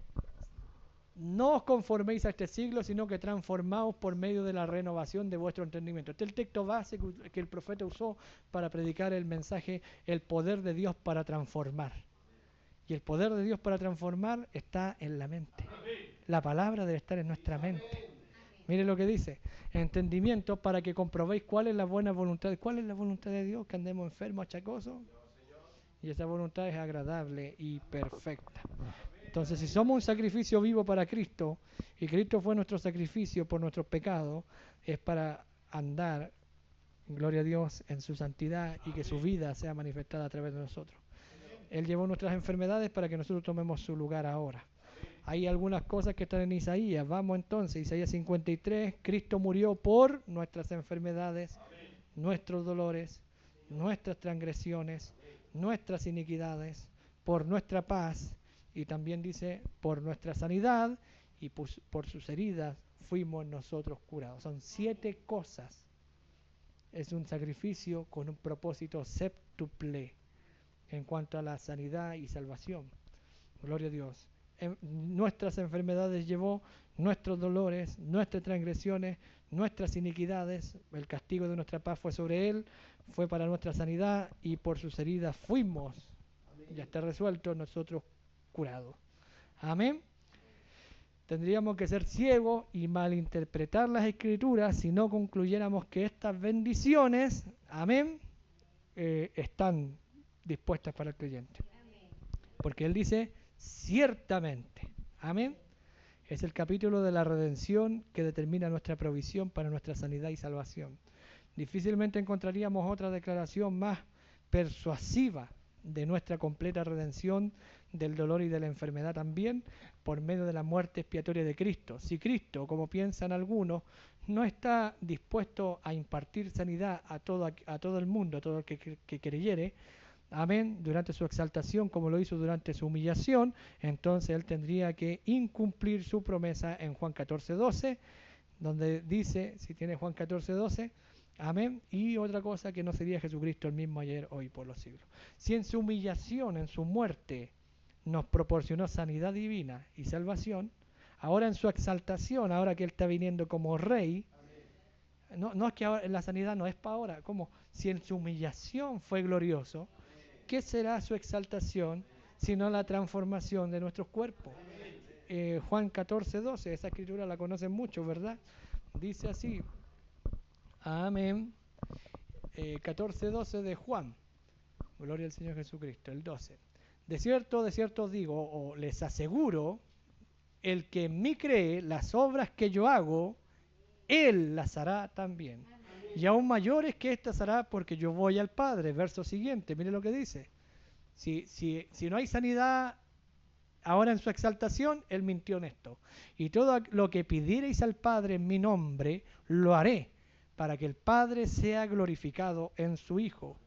S1: no os conforméis a este siglo, sino que transformaos por medio de la renovación de vuestro entendimiento. Este es el texto base que el profeta usó para predicar el mensaje, el poder de Dios para transformar. Y el poder de Dios para transformar está en la mente. La palabra debe estar en nuestra mente. Mire lo que dice, entendimiento para que comprobéis cuál es la buena voluntad. ¿Cuál es la voluntad de Dios? Que andemos enfermos, achacosos. Y esa voluntad es agradable y perfecta. Entonces, si somos un sacrificio vivo para Cristo, y Cristo fue nuestro sacrificio por nuestros pecados, es para andar, gloria a Dios, en su santidad y que su vida sea manifestada a través de nosotros. Él llevó nuestras enfermedades para que nosotros tomemos su lugar ahora. Hay algunas cosas que están en Isaías. Vamos entonces, Isaías 53, Cristo murió por nuestras enfermedades, nuestros dolores, nuestras transgresiones, nuestras iniquidades, por nuestra paz, y también dice por nuestra sanidad, y por sus heridas fuimos nosotros curados. Son 7 cosas. Es un sacrificio con un propósito séptuple en cuanto a la sanidad y salvación. Gloria a Dios. Nuestras enfermedades llevó, nuestros dolores, nuestras transgresiones, nuestras iniquidades, el castigo de nuestra paz fue sobre él, fue para nuestra sanidad, y por sus heridas fuimos, ya está resuelto, nosotros curados. Amén. Tendríamos que ser ciegos y malinterpretar las escrituras si no concluyéramos que estas bendiciones, amén, están dispuestas para el creyente. Porque él dice, ciertamente, amén. Es el capítulo de la redención que determina nuestra provisión para nuestra sanidad y salvación. Difícilmente encontraríamos otra declaración más persuasiva de nuestra completa redención, del dolor y de la enfermedad también, por medio de la muerte expiatoria de Cristo. Si Cristo, como piensan algunos, no está dispuesto a impartir sanidad a todo el mundo, a todo el que creyere, amén, durante su exaltación, como lo hizo durante su humillación, entonces él tendría que incumplir su promesa en Juan 14:12, donde dice, si tiene Juan 14:12, amén, y otra cosa, que no sería Jesucristo el mismo ayer, hoy, por los siglos. Si en su humillación, en su muerte, nos proporcionó sanidad divina y salvación, ahora en su exaltación, ahora que él está viniendo como rey, no es que ahora, la sanidad no es para ahora, como si en su humillación fue glorioso, ¿qué será su exaltación sino la transformación de nuestros cuerpos? Juan 14:12, esa escritura la conocen mucho, ¿verdad? Dice así, amén, 14:12 de Juan, gloria al Señor Jesucristo, el 12. De cierto os digo, o les aseguro, el que en mí cree, las obras que yo hago, él las hará también. Y aún mayores que estas hará, porque yo voy al Padre. Verso siguiente, mire lo que dice. Si no hay sanidad ahora en su exaltación, él mintió en esto. Y todo lo que pidiereis al Padre en mi nombre, lo haré, para que el Padre sea glorificado en su Hijo.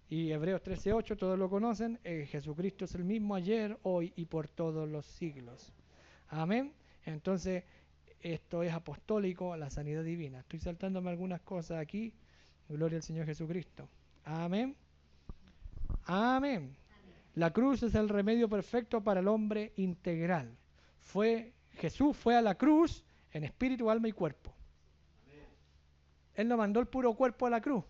S1: Y Hebreos 13:8, todos lo conocen, Jesucristo es el mismo ayer, hoy y por todos los siglos. Amén. Entonces, esto es apostólico, la sanidad divina. Estoy saltándome algunas cosas aquí. Gloria al Señor Jesucristo. Amén. Amén. La cruz es el remedio perfecto para el hombre integral. Jesús fue a la cruz en espíritu, alma y cuerpo. Él no mandó el puro cuerpo a la cruz.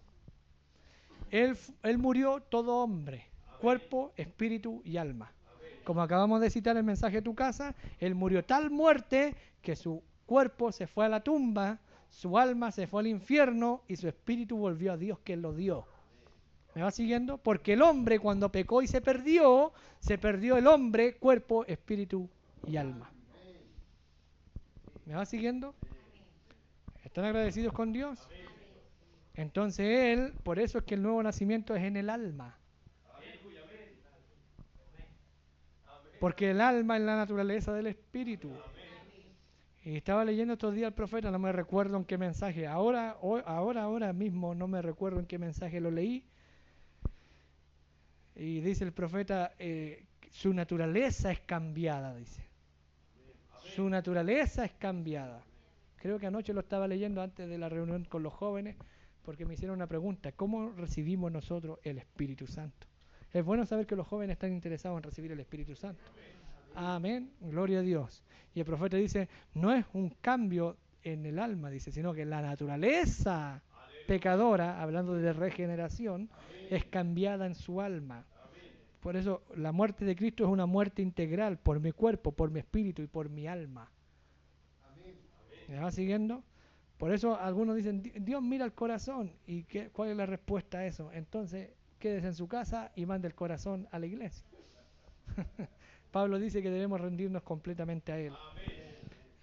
S1: Él murió todo hombre, cuerpo, espíritu y alma. Como acabamos de citar el mensaje de tu casa, Él murió tal muerte que su cuerpo se fue a la tumba, su alma se fue al infierno y su espíritu volvió a Dios que Él lo dio. ¿Me va siguiendo? Porque el hombre cuando pecó y se perdió el hombre, cuerpo, espíritu y alma. ¿Me va siguiendo? ¿Están agradecidos con Dios? Entonces Él, por eso es que el nuevo nacimiento es en el alma. Porque el alma es la naturaleza del espíritu. Y estaba leyendo estos días al profeta, no me recuerdo en qué mensaje. Ahora mismo no me recuerdo en qué mensaje lo leí. Y dice el profeta, su naturaleza es cambiada, dice. Su naturaleza es cambiada. Creo que anoche lo estaba leyendo antes de la reunión con los jóvenes, porque me hicieron una pregunta, ¿cómo recibimos nosotros el Espíritu Santo? Es bueno saber que los jóvenes están interesados en recibir el Espíritu Santo. Amén, gloria a Dios. Y el profeta dice, no es un cambio en el alma, dice, sino que la naturaleza pecadora, hablando de regeneración, es cambiada en su alma. Por eso la muerte de Cristo es una muerte integral por mi cuerpo, por mi espíritu y por mi alma. ¿Me va siguiendo? Por eso algunos dicen, Dios mira el corazón. ¿Y cuál es la respuesta a eso? Entonces, quédese en su casa y mande el corazón a la iglesia. Pablo dice que debemos rendirnos completamente a Él.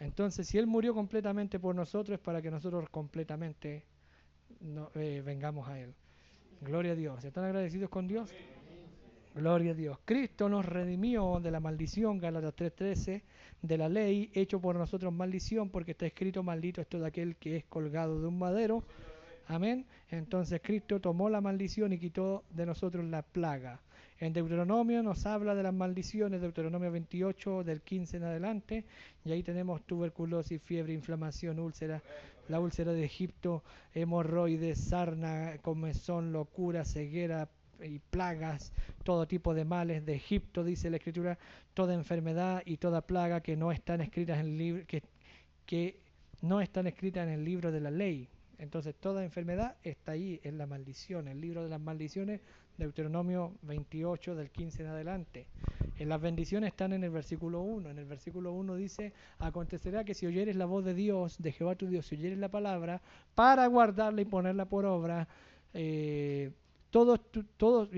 S1: Entonces, si Él murió completamente por nosotros, es para que nosotros completamente vengamos a Él. Gloria a Dios. ¿Están agradecidos con Dios? Gloria a Dios. Cristo nos redimió de la maldición, Gálatas 3:13, de la ley, hecho por nosotros maldición, porque está escrito, maldito es todo aquel que es colgado de un madero. Amén. Entonces Cristo tomó la maldición y quitó de nosotros la plaga. En Deuteronomio nos habla de las maldiciones, Deuteronomio 28, del 15 en adelante, y ahí tenemos tuberculosis, fiebre, inflamación, úlcera, la úlcera de Egipto, hemorroides, sarna, comezón, locura, ceguera y plagas, todo tipo de males de Egipto, dice la Escritura, toda enfermedad y toda plaga que no están escritas en el libro, que no están escritas en el libro de la ley. Entonces toda enfermedad está ahí en la maldición, el libro de las maldiciones, Deuteronomio 28 del 15 en adelante. En las bendiciones están en el versículo 1. En el versículo 1 dice, acontecerá que si oyeres la voz de Dios, de Jehová tu Dios, si oyeres la palabra, para guardarla y ponerla por obra, y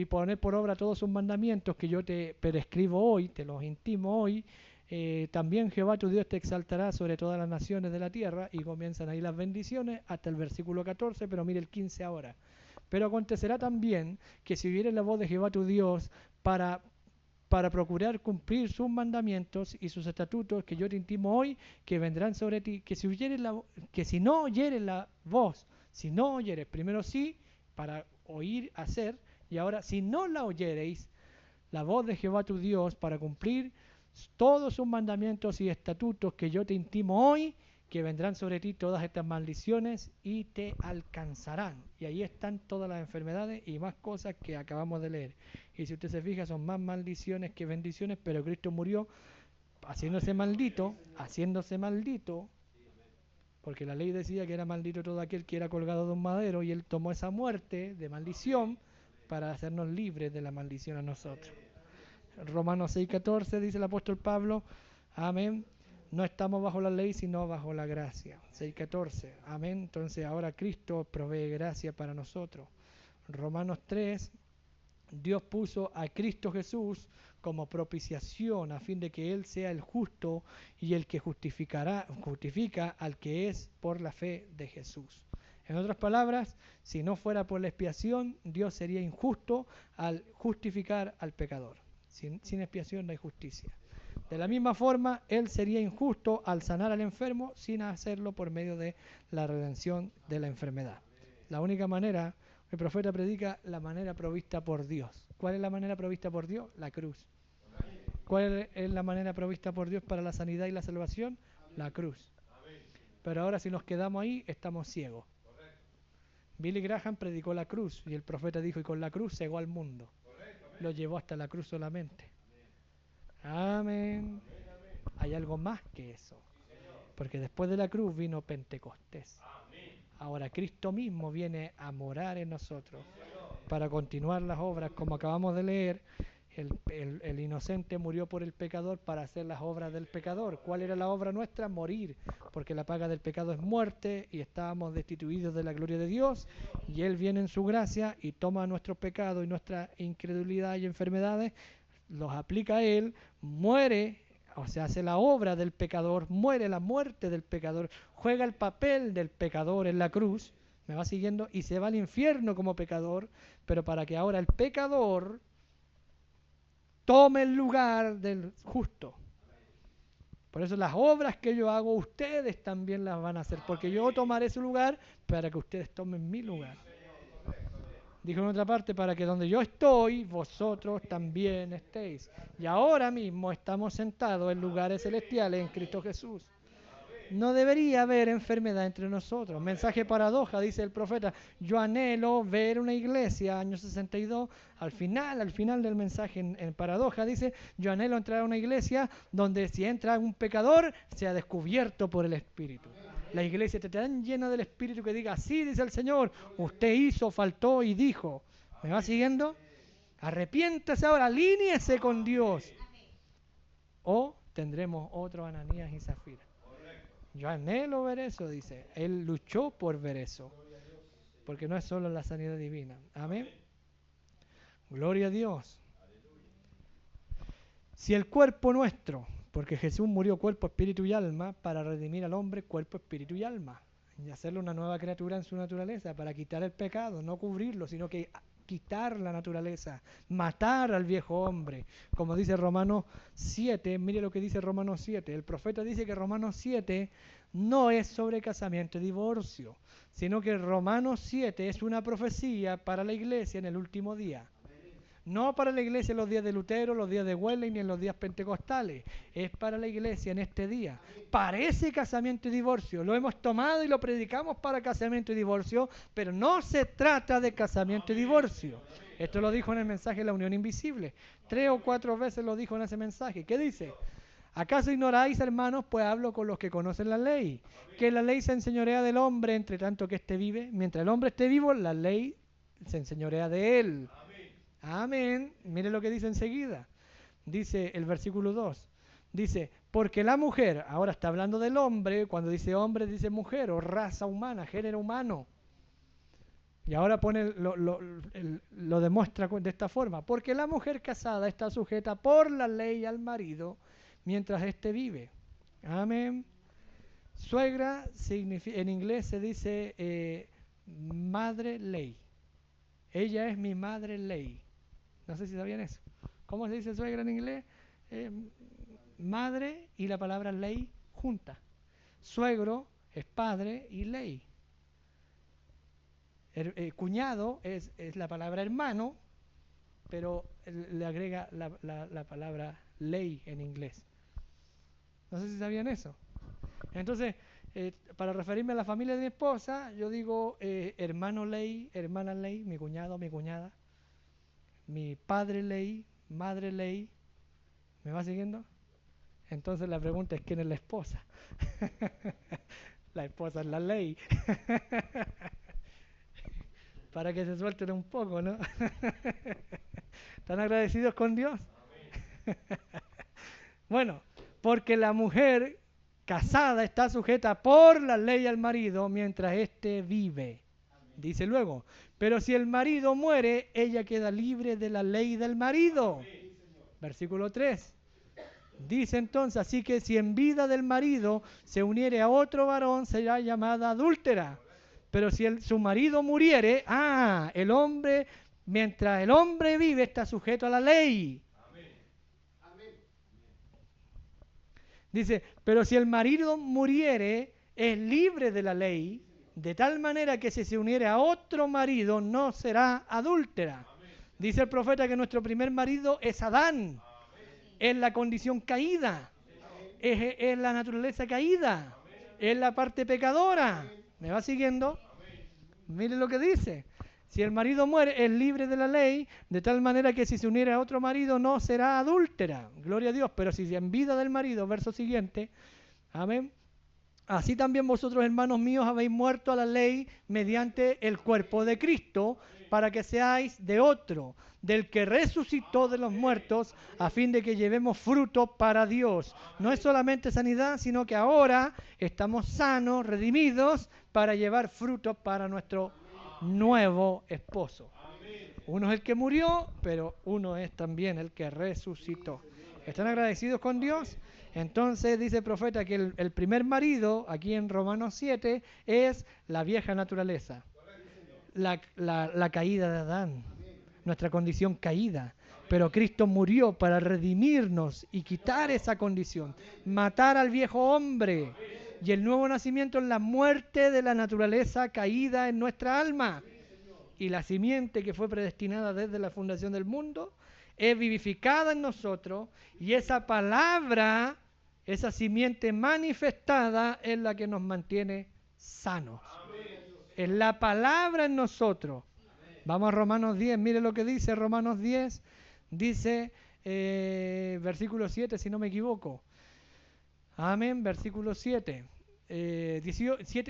S1: poner por obra todos sus mandamientos que yo te prescribo hoy, te los intimo hoy, también Jehová tu Dios te exaltará sobre todas las naciones de la tierra, y comienzan ahí las bendiciones hasta el versículo 14, pero mire el 15 ahora. Pero acontecerá también que si oyeres la voz de Jehová tu Dios para procurar cumplir sus mandamientos y sus estatutos que yo te intimo hoy, que vendrán sobre ti, que si no oyeres la voz, si no oyeres, primero sí, para oír, hacer, y ahora si no la oyereis, la voz de Jehová tu Dios para cumplir todos sus mandamientos y estatutos que yo te intimo hoy, que vendrán sobre ti todas estas maldiciones y te alcanzarán. Y ahí están todas las enfermedades y más cosas que acabamos de leer. Y si usted se fija, son más maldiciones que bendiciones, pero Cristo murió haciéndose maldito, porque la ley decía que era maldito todo aquel que era colgado de un madero, y Él tomó esa muerte de maldición para hacernos libres de la maldición a nosotros. Romanos 6:14 dice el apóstol Pablo, amén, no estamos bajo la ley sino bajo la gracia. 6:14, amén. Entonces ahora Cristo provee gracia para nosotros. Romanos 3, Dios puso a Cristo Jesús como propiciación a fin de que Él sea el justo y el que justifica al que es por la fe de Jesús. En otras palabras, si no fuera por la expiación, Dios sería injusto al justificar al pecador. Sin expiación no hay justicia. De la misma forma, Él sería injusto al sanar al enfermo sin hacerlo por medio de la redención de la enfermedad. La única manera, el profeta predica la manera provista por Dios. ¿Cuál es la manera provista por Dios? La cruz. ¿Cuál es la manera provista por Dios para la sanidad y la salvación? La cruz. Pero ahora si nos quedamos ahí, estamos ciegos. Billy Graham predicó la cruz y el profeta dijo, y con la cruz cegó al mundo. Lo llevó hasta la cruz solamente. Amén. Hay algo más que eso. Porque después de la cruz vino Pentecostés. Ahora Cristo mismo viene a morar en nosotros para continuar las obras, como acabamos de leer, El inocente murió por el pecador para hacer las obras del pecador. ¿Cuál era la obra nuestra? Morir, porque la paga del pecado es muerte y estábamos destituidos de la gloria de Dios, y Él viene en su gracia y toma nuestros pecados y nuestra incredulidad y enfermedades, los aplica a Él, muere, o sea, hace la obra del pecador, muere la muerte del pecador, juega el papel del pecador en la cruz, me va siguiendo, y se va al infierno como pecador, pero para que ahora el pecador tome el lugar del justo. Por eso las obras que yo hago, ustedes también las van a hacer, porque yo tomaré su lugar para que ustedes tomen mi lugar. Dijo en otra parte, para que donde yo estoy, vosotros también estéis. Y ahora mismo estamos sentados en lugares celestiales en Cristo Jesús. No debería haber enfermedad entre nosotros. Mensaje paradoja, dice el profeta. Yo anhelo ver una iglesia, año 62, al final del mensaje en paradoja, dice, yo anhelo entrar a una iglesia donde si entra un pecador, sea descubierto por el Espíritu. La iglesia esté tan llena del Espíritu que diga, así dice el Señor, usted hizo, faltó y dijo. ¿Me va siguiendo? Arrepiéntase ahora, alíñese con Dios. O tendremos otro Ananías y Zafira. Yo anhelo ver eso, dice. Él luchó por ver eso. Porque no es solo la sanidad divina. Amén. Gloria a Dios. Si el cuerpo nuestro, porque Jesús murió cuerpo, espíritu y alma, para redimir al hombre cuerpo, espíritu y alma. Y hacerle una nueva criatura en su naturaleza, para quitar el pecado, no cubrirlo, sino que quitar la naturaleza, matar al viejo hombre. Como dice Romanos 7, mire lo que dice Romanos 7. El profeta dice que Romanos 7 no es sobre casamiento y divorcio, sino que Romanos 7 es una profecía para la iglesia en el último día. No para la iglesia en los días de Lutero, los días de Wesley, ni en los días pentecostales. Es para la iglesia en este día. Parece casamiento y divorcio. Lo hemos tomado y lo predicamos para casamiento y divorcio, pero no se trata de casamiento y divorcio. Esto lo dijo en el mensaje de la unión invisible. 3 o 4 veces lo dijo en ese mensaje. ¿Qué dice? ¿Acaso ignoráis, hermanos? Pues hablo con los que conocen la ley. Que la ley se enseñorea del hombre entre tanto que éste vive. Mientras el hombre esté vivo, la ley se enseñorea de él. Amén. Mire lo que dice enseguida. Dice el versículo 2. Dice, porque la mujer, ahora está hablando del hombre, cuando dice hombre dice mujer, o raza humana, género humano. Y ahora pone lo demuestra de esta forma. Porque la mujer casada está sujeta por la ley al marido mientras éste vive. Amén. Suegra en inglés se dice madre ley. Ella es mi madre ley. No sé si sabían eso. ¿Cómo se dice suegra en inglés? Madre y la palabra ley junta. Suegro es padre y ley. Cuñado es la palabra hermano, pero le agrega la palabra ley en inglés. No sé si sabían eso. Entonces, para referirme a la familia de mi esposa, yo digo hermano ley, hermana ley, mi cuñado, mi cuñada, mi padre ley, madre ley. ¿Me va siguiendo? Entonces la pregunta es, ¿quién es la esposa? La esposa es la ley. Para que se suelten un poco, ¿no? ¿Están agradecidos con Dios? Bueno, porque la mujer casada está sujeta por la ley al marido mientras éste vive. Dice luego, pero si el marido muere, ella queda libre de la ley del marido. Versículo 3. Dice entonces, así que si en vida del marido se uniere a otro varón, será llamada adúltera. Pero si su marido muriere, el hombre, mientras el hombre vive, está sujeto a la ley. Dice, pero si el marido muriere, es libre de la ley, de tal manera que si se uniere a otro marido, no será adúltera. Dice el profeta que nuestro primer marido es Adán. Es la condición caída. Es la naturaleza caída. Es la parte pecadora. ¿Me va siguiendo? Mire lo que dice. Si el marido muere, es libre de la ley, de tal manera que si se uniera a otro marido no será adúltera. Gloria a Dios. Pero si en vida del marido, verso siguiente, amén, Así también vosotros, hermanos míos, habéis muerto a la ley mediante el cuerpo de Cristo, para que seáis de otro, del que resucitó de los muertos, a fin de que llevemos fruto para Dios. No es solamente sanidad, sino que ahora estamos sanos, redimidos, para llevar fruto para nuestro nuevo esposo. Uno es el que murió, pero uno es también el que resucitó. ¿Están agradecidos con Dios? Entonces dice el profeta que el primer marido, aquí en Romanos 7, es la vieja naturaleza, la caída de Adán, nuestra condición caída. Pero Cristo murió para redimirnos y quitar esa condición, matar al viejo hombre. Y el nuevo nacimiento es la muerte de la naturaleza caída en nuestra alma. Y la simiente que fue predestinada desde la fundación del mundo es vivificada en nosotros, y esa palabra, esa simiente manifestada es la que nos mantiene sanos. Es la palabra en nosotros. Vamos a Romanos 10, mire lo que dice Romanos 10, dice versículo 7, si no me equivoco. Amén, versículo 7.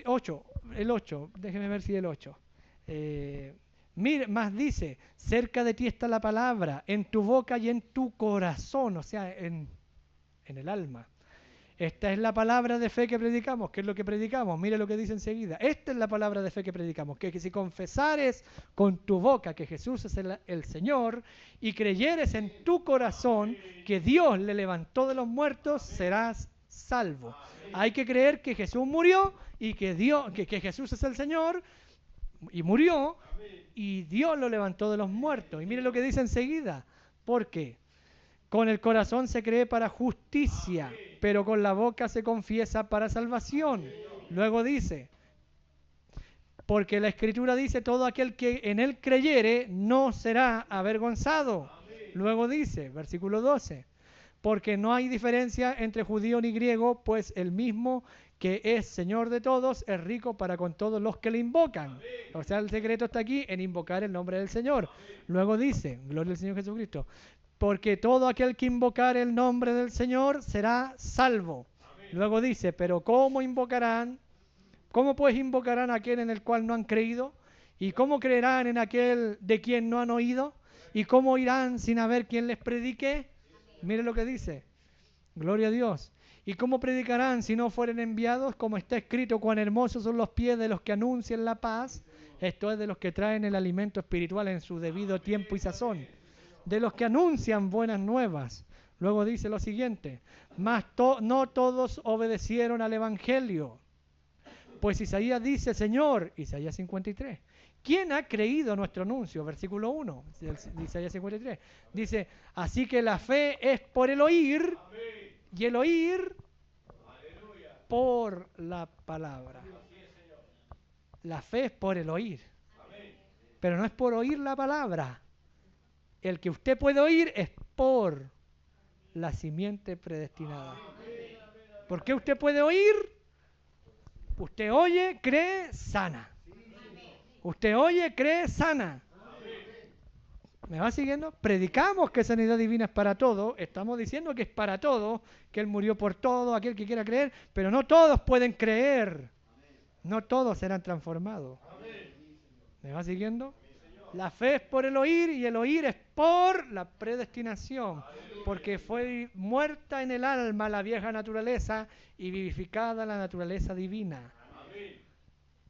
S1: 8, el 8, déjeme ver si el 8. Mira, más dice, cerca de ti está la palabra, en tu boca y en tu corazón, o sea, en el alma. Esta es la palabra de fe que predicamos. ¿Qué es lo que predicamos? Mire lo que dice enseguida. Esta es la palabra de fe que predicamos, que si confesares con tu boca que Jesús es el Señor y creyeres en tu corazón que Dios le levantó de los muertos, serás salvo. Hay que creer que Jesús murió y que Jesús es el Señor y murió, y Dios lo levantó de los muertos. Y mire lo que dice enseguida. ¿Por qué? Con el corazón se cree para justicia, pero con la boca se confiesa para salvación. Luego dice, porque la Escritura dice, todo aquel que en él creyere no será avergonzado. Luego dice, versículo 12, porque no hay diferencia entre judío ni griego, pues el mismo que es Señor de todos es rico para con todos los que le invocan. O sea, el secreto está aquí en invocar el nombre del Señor. Luego dice, gloria al Señor Jesucristo, porque todo aquel que invocare el nombre del Señor será salvo. Luego dice, pero ¿cómo invocarán? ¿Cómo pues invocarán a aquel en el cual no han creído? ¿Y cómo creerán en aquel de quien no han oído? ¿Y cómo irán sin haber quien les predique? Mire lo que dice. Gloria a Dios. ¿Y cómo predicarán si no fueren enviados? Como está escrito, cuán hermosos son los pies de los que anuncian la paz. Esto es de los que traen el alimento espiritual en su debido tiempo y sazón. De los que anuncian buenas nuevas. Luego dice lo siguiente, mas no todos obedecieron al Evangelio. Pues Isaías dice, Señor, Isaías 53, ¿quién ha creído nuestro anuncio? Versículo 1 de Isaías 53. Dice, así que la fe es por el oír, y el oír por la palabra. La fe es por el oír, pero no es por oír la palabra. El que usted puede oír es por la simiente predestinada. ¿Por qué usted puede oír? Usted oye, cree, sana. Usted oye, cree, sana. ¿Me va siguiendo? Predicamos que sanidad divina es para todos. Estamos diciendo que es para todos, que Él murió por todo, aquel que quiera creer, pero no todos pueden creer. No todos serán transformados. ¿Me va siguiendo? La fe es por el oír y el oír es por la predestinación, porque fue muerta en el alma la vieja naturaleza y vivificada la naturaleza divina.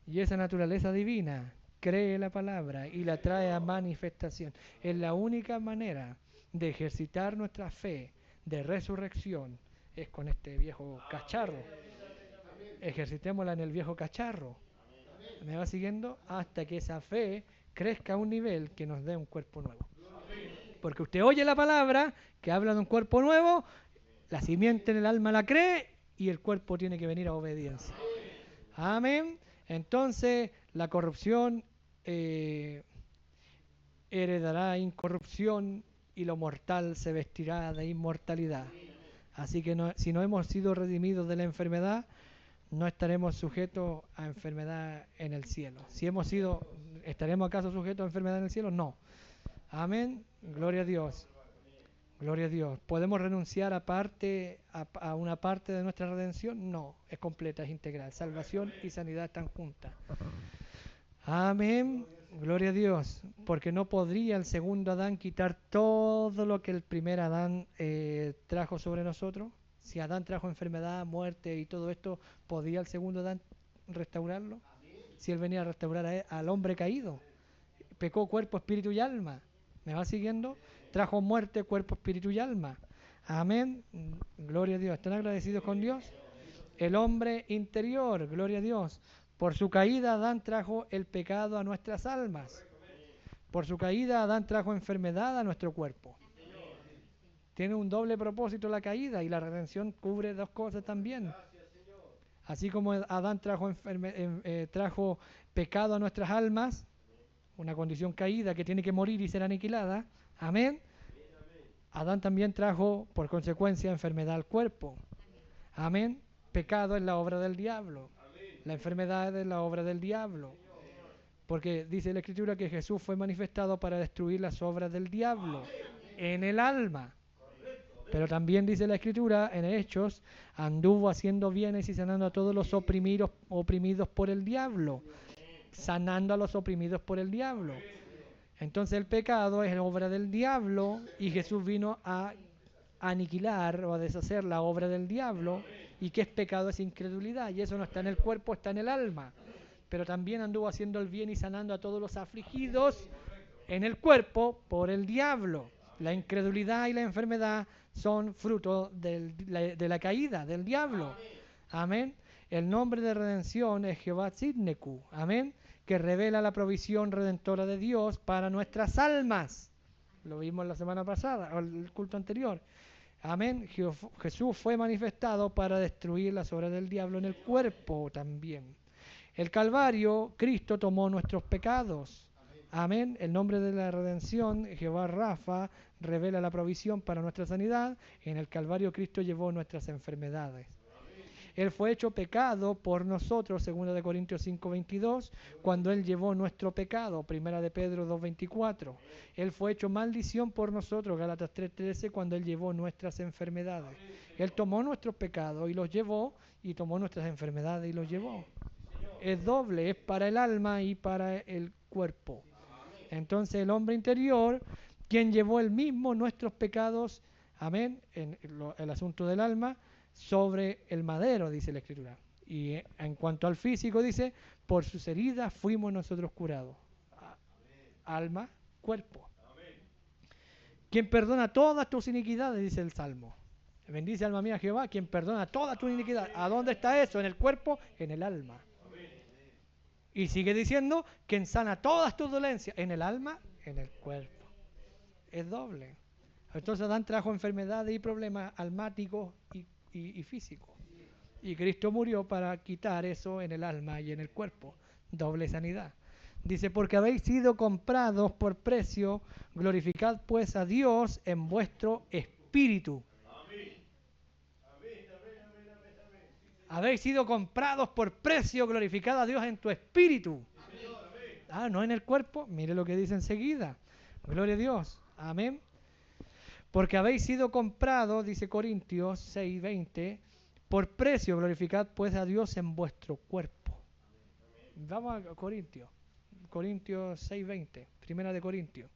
S1: Y esa naturaleza divina cree la palabra y la trae a manifestación. Es la única manera de ejercitar nuestra fe de resurrección, es con este viejo cacharro. Ejercitémosla en el viejo cacharro. ¿Me va siguiendo? Hasta que esa fe crezca a un nivel que nos dé un cuerpo nuevo. Porque usted oye la palabra que habla de un cuerpo nuevo, la simiente en el alma la cree y el cuerpo tiene que venir a obediencia. Amén. Entonces la corrupción heredará incorrupción y lo mortal se vestirá de inmortalidad. Así que si no hemos sido redimidos de la enfermedad, no estaremos sujetos a enfermedad en el cielo. Si hemos sido, ¿estaremos acaso sujetos a enfermedad en el cielo? No. Amén. Gloria a Dios. Gloria a Dios. ¿Podemos renunciar a una parte de nuestra redención? No, es completa, es integral. Salvación y sanidad están juntas. Amén. Gloria a Dios. Porque no podría el segundo Adán quitar todo lo que el primer Adán trajo sobre nosotros. Si Adán trajo enfermedad, muerte y todo esto, ¿podía el segundo Adán restaurarlo? Si él venía a restaurar al hombre caído. Pecó cuerpo, espíritu y alma. ¿Me va siguiendo? Trajo muerte, cuerpo, espíritu y alma. Amén. Gloria a Dios. ¿Están agradecidos con Dios? El hombre interior, gloria a Dios. Por su caída Adán trajo el pecado a nuestras almas. Por su caída Adán trajo enfermedad a nuestro cuerpo. Tiene un doble propósito la caída, y la redención cubre dos cosas también. Así como Adán trajo pecado a nuestras almas, una condición caída que tiene que morir y ser aniquilada. Amén. Adán también trajo, por consecuencia, enfermedad al cuerpo. Amén. Pecado es la obra del diablo. La enfermedad es la obra del diablo. Porque dice la Escritura que Jesús fue manifestado para destruir las obras del diablo en el alma. Pero también dice la Escritura en Hechos, anduvo haciendo bienes y sanando a todos los oprimidos por el diablo. Sanando a los oprimidos por el diablo. Entonces el pecado es obra del diablo y Jesús vino a aniquilar o a deshacer la obra del diablo. ¿Y qué es pecado? Es incredulidad, y eso no está en el cuerpo, está en el alma. Pero también anduvo haciendo el bien y sanando a todos los afligidos en el cuerpo por el diablo. La incredulidad y la enfermedad son fruto de la caída del diablo. Amén. El nombre de redención es Jehová Tzidneku. Amén. Que revela la provisión redentora de Dios para nuestras almas. Lo vimos la semana pasada, o el culto anterior. Amén. Jesús fue manifestado para destruir las obras del diablo en el cuerpo también. El Calvario, Cristo tomó nuestros pecados. Amén. El nombre de la redención, Jehová Rafa, revela la provisión para nuestra sanidad. En el Calvario Cristo llevó nuestras enfermedades. Él fue hecho pecado por nosotros, 2 Corintios 5:22, cuando Él llevó nuestro pecado, 1 Pedro 2:24. Él fue hecho maldición por nosotros, Gálatas 3:13, cuando Él llevó nuestras enfermedades. Él tomó nuestros pecados y los llevó, y tomó nuestras enfermedades y los llevó. Es doble, es para el alma y para el cuerpo. Entonces el hombre interior, quien llevó él mismo nuestros pecados, amén, en el asunto del alma, sobre el madero, dice la Escritura. Y en cuanto al físico, dice, por sus heridas fuimos nosotros curados. Alma, cuerpo. Quien perdona todas tus iniquidades, dice el Salmo. Bendice alma mía Jehová, quien perdona todas tus iniquidades. ¿A dónde está eso? En el cuerpo, en el alma. Y sigue diciendo, quien sana todas tus dolencias, en el alma, en el cuerpo. Es doble. Entonces Adán trajo enfermedades y problemas almáticos y físicos. Y Cristo murió para quitar eso en el alma y en el cuerpo. Doble sanidad. Dice, porque habéis sido comprados por precio, glorificad pues a Dios en vuestro espíritu. Habéis sido comprados por precio, glorificad a Dios en tu espíritu. No en el cuerpo. Mire lo que dice enseguida. Gloria a Dios. Amén. Porque habéis sido comprados, dice Corintios 6:20, por precio, glorificad pues a Dios en vuestro cuerpo. Vamos a Corintios 6:20, 1 Corintios.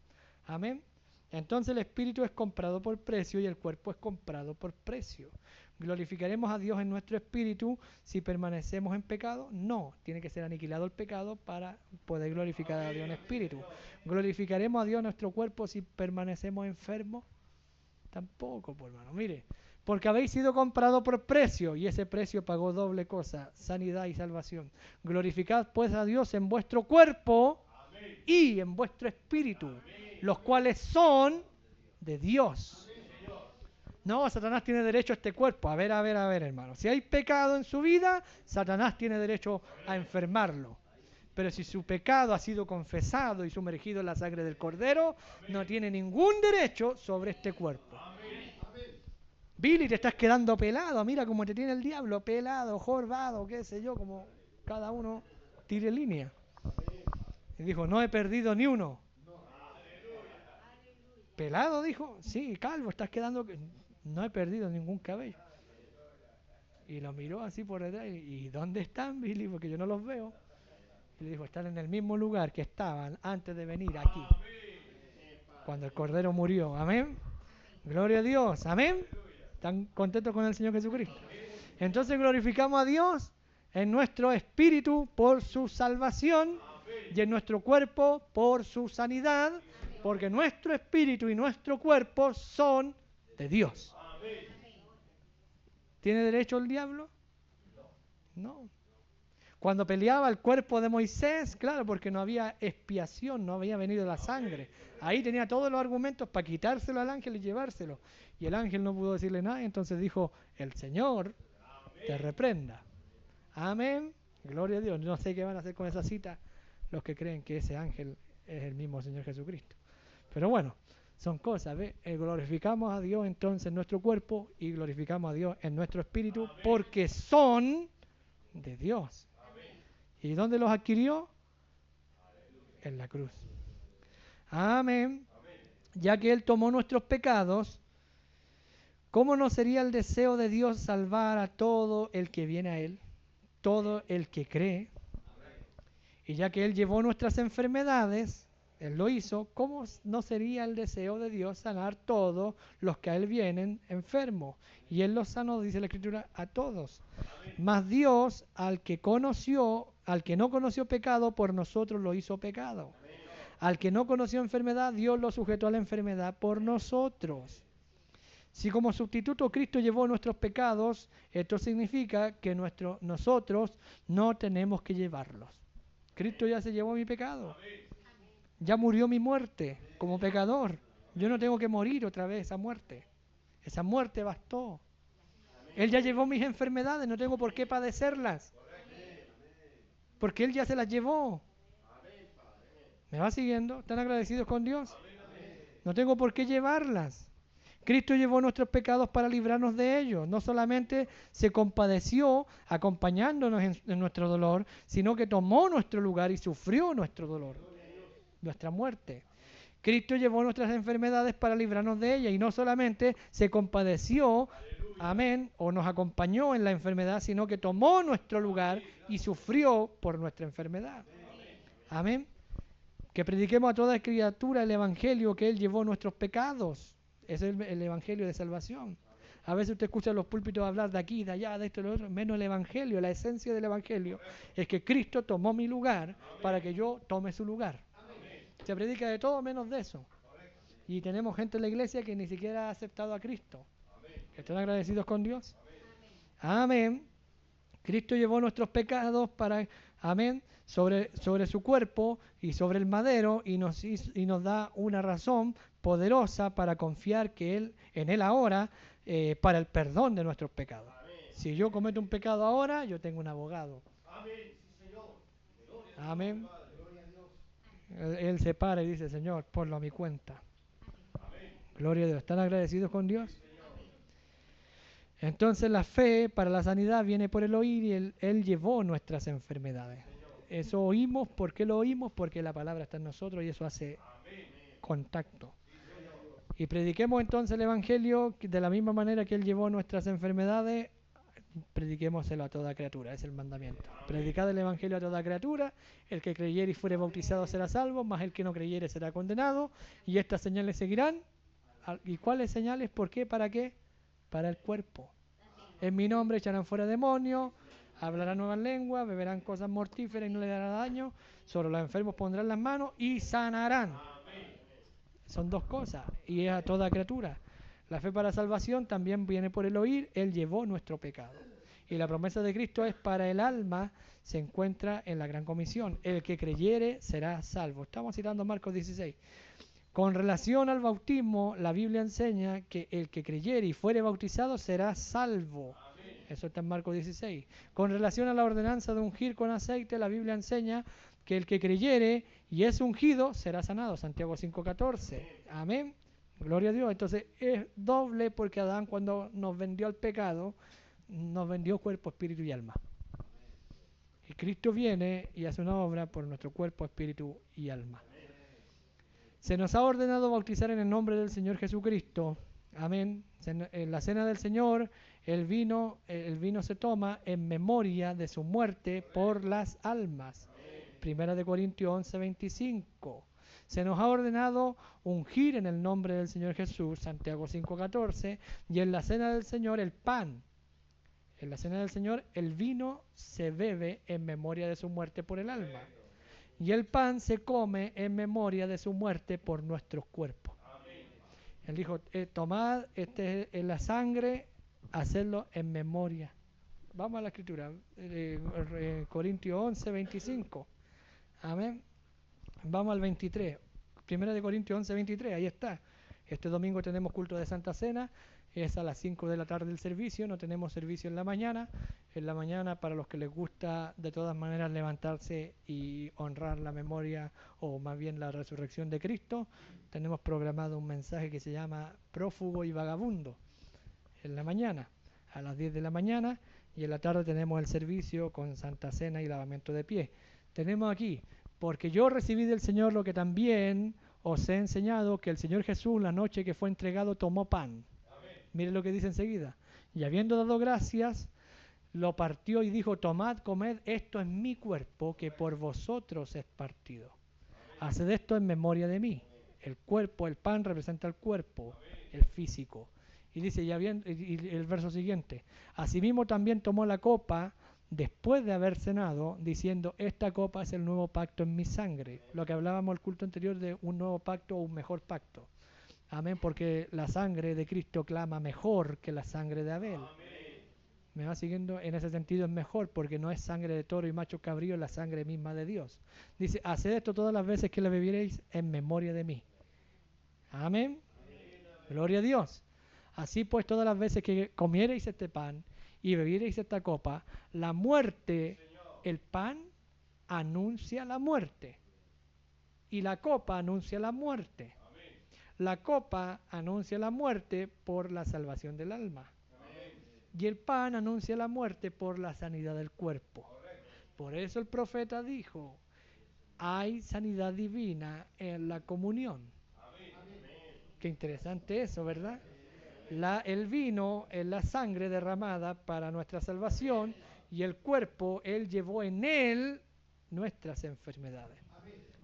S1: Amén. Entonces el espíritu es comprado por precio y el cuerpo es comprado por precio. ¿Glorificaremos a Dios en nuestro espíritu si permanecemos en pecado? No, tiene que ser aniquilado el pecado para poder glorificar a Dios en espíritu. ¿Glorificaremos a Dios en nuestro cuerpo si permanecemos enfermos? Tampoco, pues, hermano. Mire, porque habéis sido comprados por precio, y ese precio pagó doble cosa, sanidad y salvación. Glorificad pues a Dios en vuestro cuerpo y en vuestro espíritu, los cuales son de Dios. No, Satanás tiene derecho a este cuerpo. A ver, hermano. Si hay pecado en su vida, Satanás tiene derecho a enfermarlo. Pero si su pecado ha sido confesado y sumergido en la sangre del Cordero, no tiene ningún derecho sobre este cuerpo. Billy, te estás quedando pelado. Mira cómo te tiene el diablo, pelado, jorobado, qué sé yo, como cada uno tire línea. Y dijo, no he perdido ni uno. ¿Pelado? Dijo. Sí, calvo, estás quedando... No he perdido ningún cabello. Y lo miró así por detrás. ¿Y dónde están, Billy? Porque yo no los veo. Y le dijo, están en el mismo lugar que estaban antes de venir aquí. Cuando el Cordero murió. Amén. Gloria a Dios. Amén. ¿Están contentos con el Señor Jesucristo? Entonces glorificamos a Dios en nuestro espíritu por su salvación y en nuestro cuerpo por su sanidad, porque nuestro espíritu y nuestro cuerpo son de Dios. ¿Tiene derecho el diablo? No. Cuando peleaba el cuerpo de Moisés, claro, porque no había expiación, no había venido la sangre. Ahí tenía todos los argumentos para quitárselo al ángel y llevárselo. Y el ángel no pudo decirle nada, entonces dijo, el Señor te reprenda. Amén. Gloria a Dios. No sé qué van a hacer con esa cita los que creen que ese ángel es el mismo Señor Jesucristo. Pero bueno, son cosas, ¿ves? Glorificamos a Dios entonces en nuestro cuerpo y glorificamos a Dios en nuestro espíritu porque son de Dios. ¿Y dónde los adquirió? En la cruz. Amén. Ya que Él tomó nuestros pecados, ¿cómo no sería el deseo de Dios salvar a todo el que viene a Él? Todo el que cree. Y ya que Él llevó nuestras enfermedades, Él lo hizo, ¿cómo no sería el deseo de Dios sanar todos los que a Él vienen enfermos? Y Él los sanó, dice la Escritura, a todos. Mas Dios, al que no conoció pecado, por nosotros lo hizo pecado. Al que no conoció enfermedad, Dios lo sujetó a la enfermedad por nosotros. Si como sustituto Cristo llevó nuestros pecados, esto significa que nosotros no tenemos que llevarlos. Cristo ya se llevó mi pecado. Ya murió mi muerte como pecador. Yo no tengo que morir otra vez esa muerte. Esa muerte bastó. Él ya llevó mis enfermedades, no tengo por qué padecerlas. Porque Él ya se las llevó. ¿Me va siguiendo? ¿Están agradecidos con Dios? No tengo por qué llevarlas. Cristo llevó nuestros pecados para librarnos de ellos. No solamente se compadeció acompañándonos en nuestro dolor, sino que tomó nuestro lugar y sufrió nuestro dolor, nuestra muerte. Cristo llevó nuestras enfermedades para librarnos de ellas y no solamente se compadeció, amén, o nos acompañó en la enfermedad, sino que tomó nuestro lugar y sufrió por nuestra enfermedad. Amén. Que prediquemos a toda criatura el evangelio, que Él llevó nuestros pecados. Ese es el evangelio de salvación. A veces usted escucha en los púlpitos hablar de aquí, de allá, de esto y de lo otro, menos el evangelio. La esencia del evangelio es que Cristo tomó mi lugar para que yo tome su lugar. Se predica de todo menos de eso. Y tenemos gente en la iglesia que ni siquiera ha aceptado a Cristo. ¿Están agradecidos con Dios? Amén. Cristo llevó nuestros pecados para, amén, sobre su cuerpo y sobre el madero y nos da una razón poderosa para confiar en Él ahora para el perdón de nuestros pecados. Si yo cometo un pecado ahora, yo tengo un abogado. Amén. Él se para y dice, Señor, ponlo a mi cuenta. Gloria a Dios. ¿Están agradecidos con Dios? Entonces la fe para la sanidad viene por el oír y Él llevó nuestras enfermedades. Eso oímos. ¿Por qué lo oímos? Porque la palabra está en nosotros y eso hace contacto. Y prediquemos entonces el Evangelio de la misma manera que Él llevó nuestras enfermedades, prediquémoselo a toda criatura, es el mandamiento. Predicad el Evangelio a toda criatura, el que creyere y fuere bautizado será salvo, mas el que no creyere será condenado, y estas señales seguirán. ¿Y cuáles señales? ¿Por qué? ¿Para qué? Para el cuerpo. En mi nombre echarán fuera demonios, hablarán nuevas lenguas, beberán cosas mortíferas y no les dará daño, sobre los enfermos pondrán las manos y sanarán. Son dos cosas, y es a toda criatura. La fe para salvación también viene por el oír, Él llevó nuestro pecado. Y la promesa de Cristo es para el alma, se encuentra en la gran comisión. El que creyere será salvo. Estamos citando Marcos 16. Con relación al bautismo, la Biblia enseña que el que creyere y fuere bautizado será salvo. Eso está en Marcos 16. Con relación a la ordenanza de ungir con aceite, la Biblia enseña que el que creyere y es ungido será sanado. Santiago 5:14. Amén. Gloria a Dios. Entonces es doble porque Adán cuando nos vendió al pecado, nos vendió cuerpo, espíritu y alma. Y Cristo viene y hace una obra por nuestro cuerpo, espíritu y alma. Se nos ha ordenado bautizar en el nombre del Señor Jesucristo. Amén. En la cena del Señor, el vino se toma en memoria de su muerte por las almas. Primera de Corintios 11:25. Se nos ha ordenado ungir en el nombre del Señor Jesús, Santiago 5:14, y en la cena del Señor el pan. En la cena del Señor el vino se bebe en memoria de su muerte por el alma. Y el pan se come en memoria de su muerte por nuestros cuerpos. Él dijo, tomad en la sangre, hacedlo en memoria. Vamos a la escritura, Corintios 11:25. Amén. Vamos al 23. Primera de Corintios 11:23, ahí está. Este domingo tenemos culto de Santa Cena, es a las 5 de la tarde el servicio, no tenemos servicio en la mañana. En la mañana, para los que les gusta de todas maneras levantarse y honrar la memoria, o más bien la resurrección de Cristo, tenemos programado un mensaje que se llama Prófugo y Vagabundo, en la mañana, a las 10 de la mañana, y en la tarde tenemos el servicio con Santa Cena y lavamiento de pies. Tenemos aquí, porque yo recibí del Señor lo que también os he enseñado, que el Señor Jesús, la noche que fue entregado, tomó pan. Mire lo que dice enseguida. Y habiendo dado gracias, lo partió y dijo, tomad, comed, esto es mi cuerpo, que por vosotros es partido. Haced esto en memoria de mí. El cuerpo, el pan representa el cuerpo, el físico. Y dice, y el verso siguiente, asimismo también tomó la copa después de haber cenado, diciendo, esta copa es el nuevo pacto en mi sangre. Lo que hablábamos el culto anterior de un nuevo pacto o un mejor pacto. Amén, porque la sangre de Cristo clama mejor que la sangre de Abel. Amén. Me va siguiendo, en ese sentido es mejor, porque no es sangre de toro y macho cabrío, es la sangre misma de Dios. Dice, haced esto todas las veces que la bebiereis en memoria de mí. Amén. Gloria a Dios. Así pues, todas las veces que comiereis este pan y bebiereis esta copa, la muerte, el pan anuncia la muerte y la copa anuncia la muerte. La copa anuncia la muerte por la salvación del alma. Y el pan anuncia la muerte por la sanidad del cuerpo. Por eso el profeta dijo, hay sanidad divina en la comunión. Qué interesante eso, ¿verdad? El vino es la sangre derramada para nuestra salvación, y el cuerpo, Él llevó en Él nuestras enfermedades.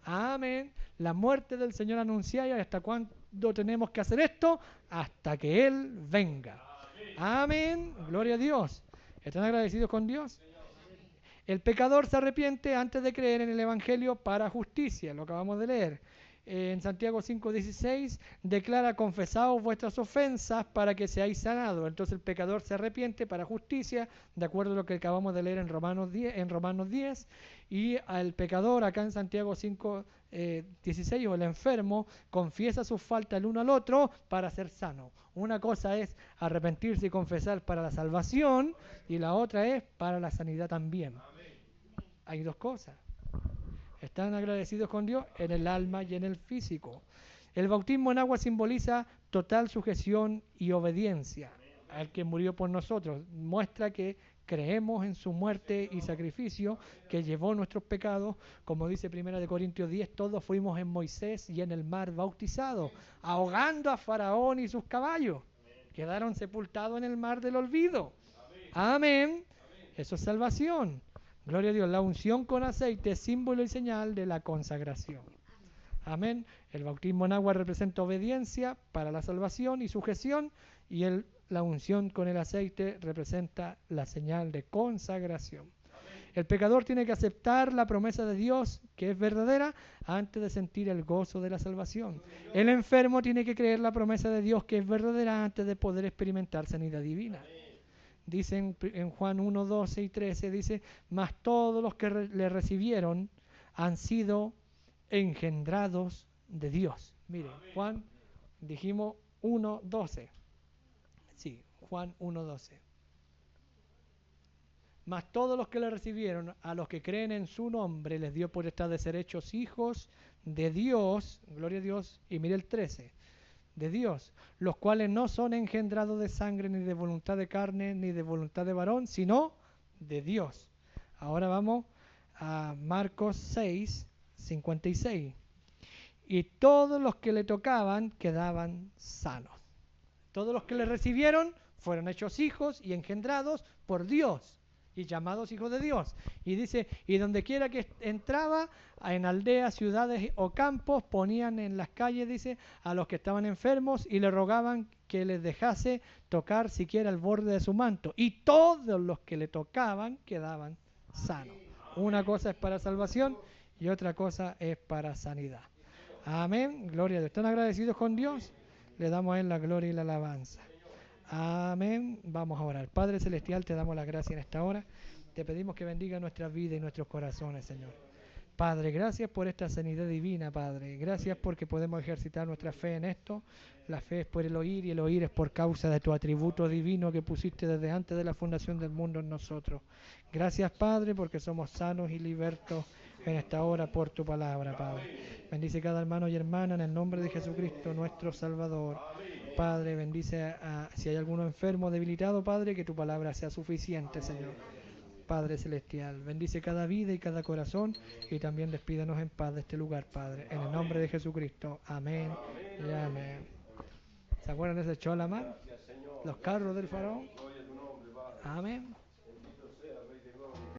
S1: Amén. La muerte del Señor anunciada. ¿Y hasta cuándo tenemos que hacer esto? Hasta que Él venga. Amén. Gloria a Dios. ¿Están agradecidos con Dios? El pecador se arrepiente antes de creer en el Evangelio para justicia. Lo acabamos de leer. En Santiago 5:16 declara, confesaos vuestras ofensas para que seáis sanados. Entonces el pecador se arrepiente para justicia, de acuerdo a lo que acabamos de leer en Romanos 10, y al pecador acá en Santiago 5:16, o el enfermo, confiesa sus faltas el uno al otro para ser sano. Una cosa es arrepentirse y confesar para la salvación, y la otra es para la sanidad también. Hay dos cosas. Están agradecidos con Dios en el alma y en el físico. El bautismo en agua simboliza total sujeción y obediencia al que murió por nosotros. Muestra que creemos en su muerte y sacrificio, que llevó nuestros pecados. Como dice 1 Corintios 10, todos fuimos en Moisés y en el mar bautizados, ahogando a Faraón y sus caballos. Quedaron sepultados en el mar del olvido. Amén. Eso es salvación. Gloria a Dios. La unción con aceite es símbolo y señal de la consagración. Amén. El bautismo en agua representa obediencia para la salvación y sujeción, y la unción con el aceite representa la señal de consagración. El pecador tiene que aceptar la promesa de Dios, que es verdadera, antes de sentir el gozo de la salvación. El enfermo tiene que creer la promesa de Dios, que es verdadera, antes de poder experimentar sanidad divina. Dice en Juan 1, 12 y 13, dice, mas todos los que le recibieron han sido engendrados de Dios. Mire, Juan, dijimos 1, 12. Sí, Juan 1, 12. Mas todos los que le recibieron, a los que creen en su nombre, les dio potestad de ser hechos hijos de Dios, gloria a Dios, y mire el 13, de Dios, los cuales no son engendrados de sangre, ni de voluntad de carne, ni de voluntad de varón, sino de Dios. Ahora vamos a Marcos 6, 56. y todos los que le tocaban quedaban sanos. Todos los que le recibieron fueron hechos hijos y engendrados por Dios y llamados hijos de Dios. Y dice, y donde quiera que entraba, en aldeas, ciudades o campos, ponían en las calles, dice, a los que estaban enfermos y le rogaban que les dejase tocar siquiera el borde de su manto. Y todos los que le tocaban quedaban sanos. Una cosa es para salvación y otra cosa es para sanidad. Amén. Gloria a Dios. ¿Están agradecidos con Dios? Le damos a Él la gloria y la alabanza. Amén. Vamos a orar. Padre Celestial, te damos la gracia en esta hora. Te pedimos que bendiga nuestras vidas y nuestros corazones, Señor. Padre, gracias por esta sanidad divina, Padre. Gracias porque podemos ejercitar nuestra fe en esto. La fe es por el oír y el oír es por causa de tu atributo divino que pusiste desde antes de la fundación del mundo en nosotros. Gracias, Padre, porque somos sanos y libertos en esta hora por tu palabra, Padre. Bendice cada hermano y hermana en el nombre de Jesucristo, nuestro Salvador. Padre, bendice si hay alguno enfermo, debilitado, Padre, que tu palabra sea suficiente, Señor. Padre Celestial, bendice cada vida y cada corazón y también despídanos en paz de este lugar, Padre. En el nombre de Jesucristo. Amén y amén. ¿Se acuerdan de ese Cholamar? Los carros del faraón. Amén.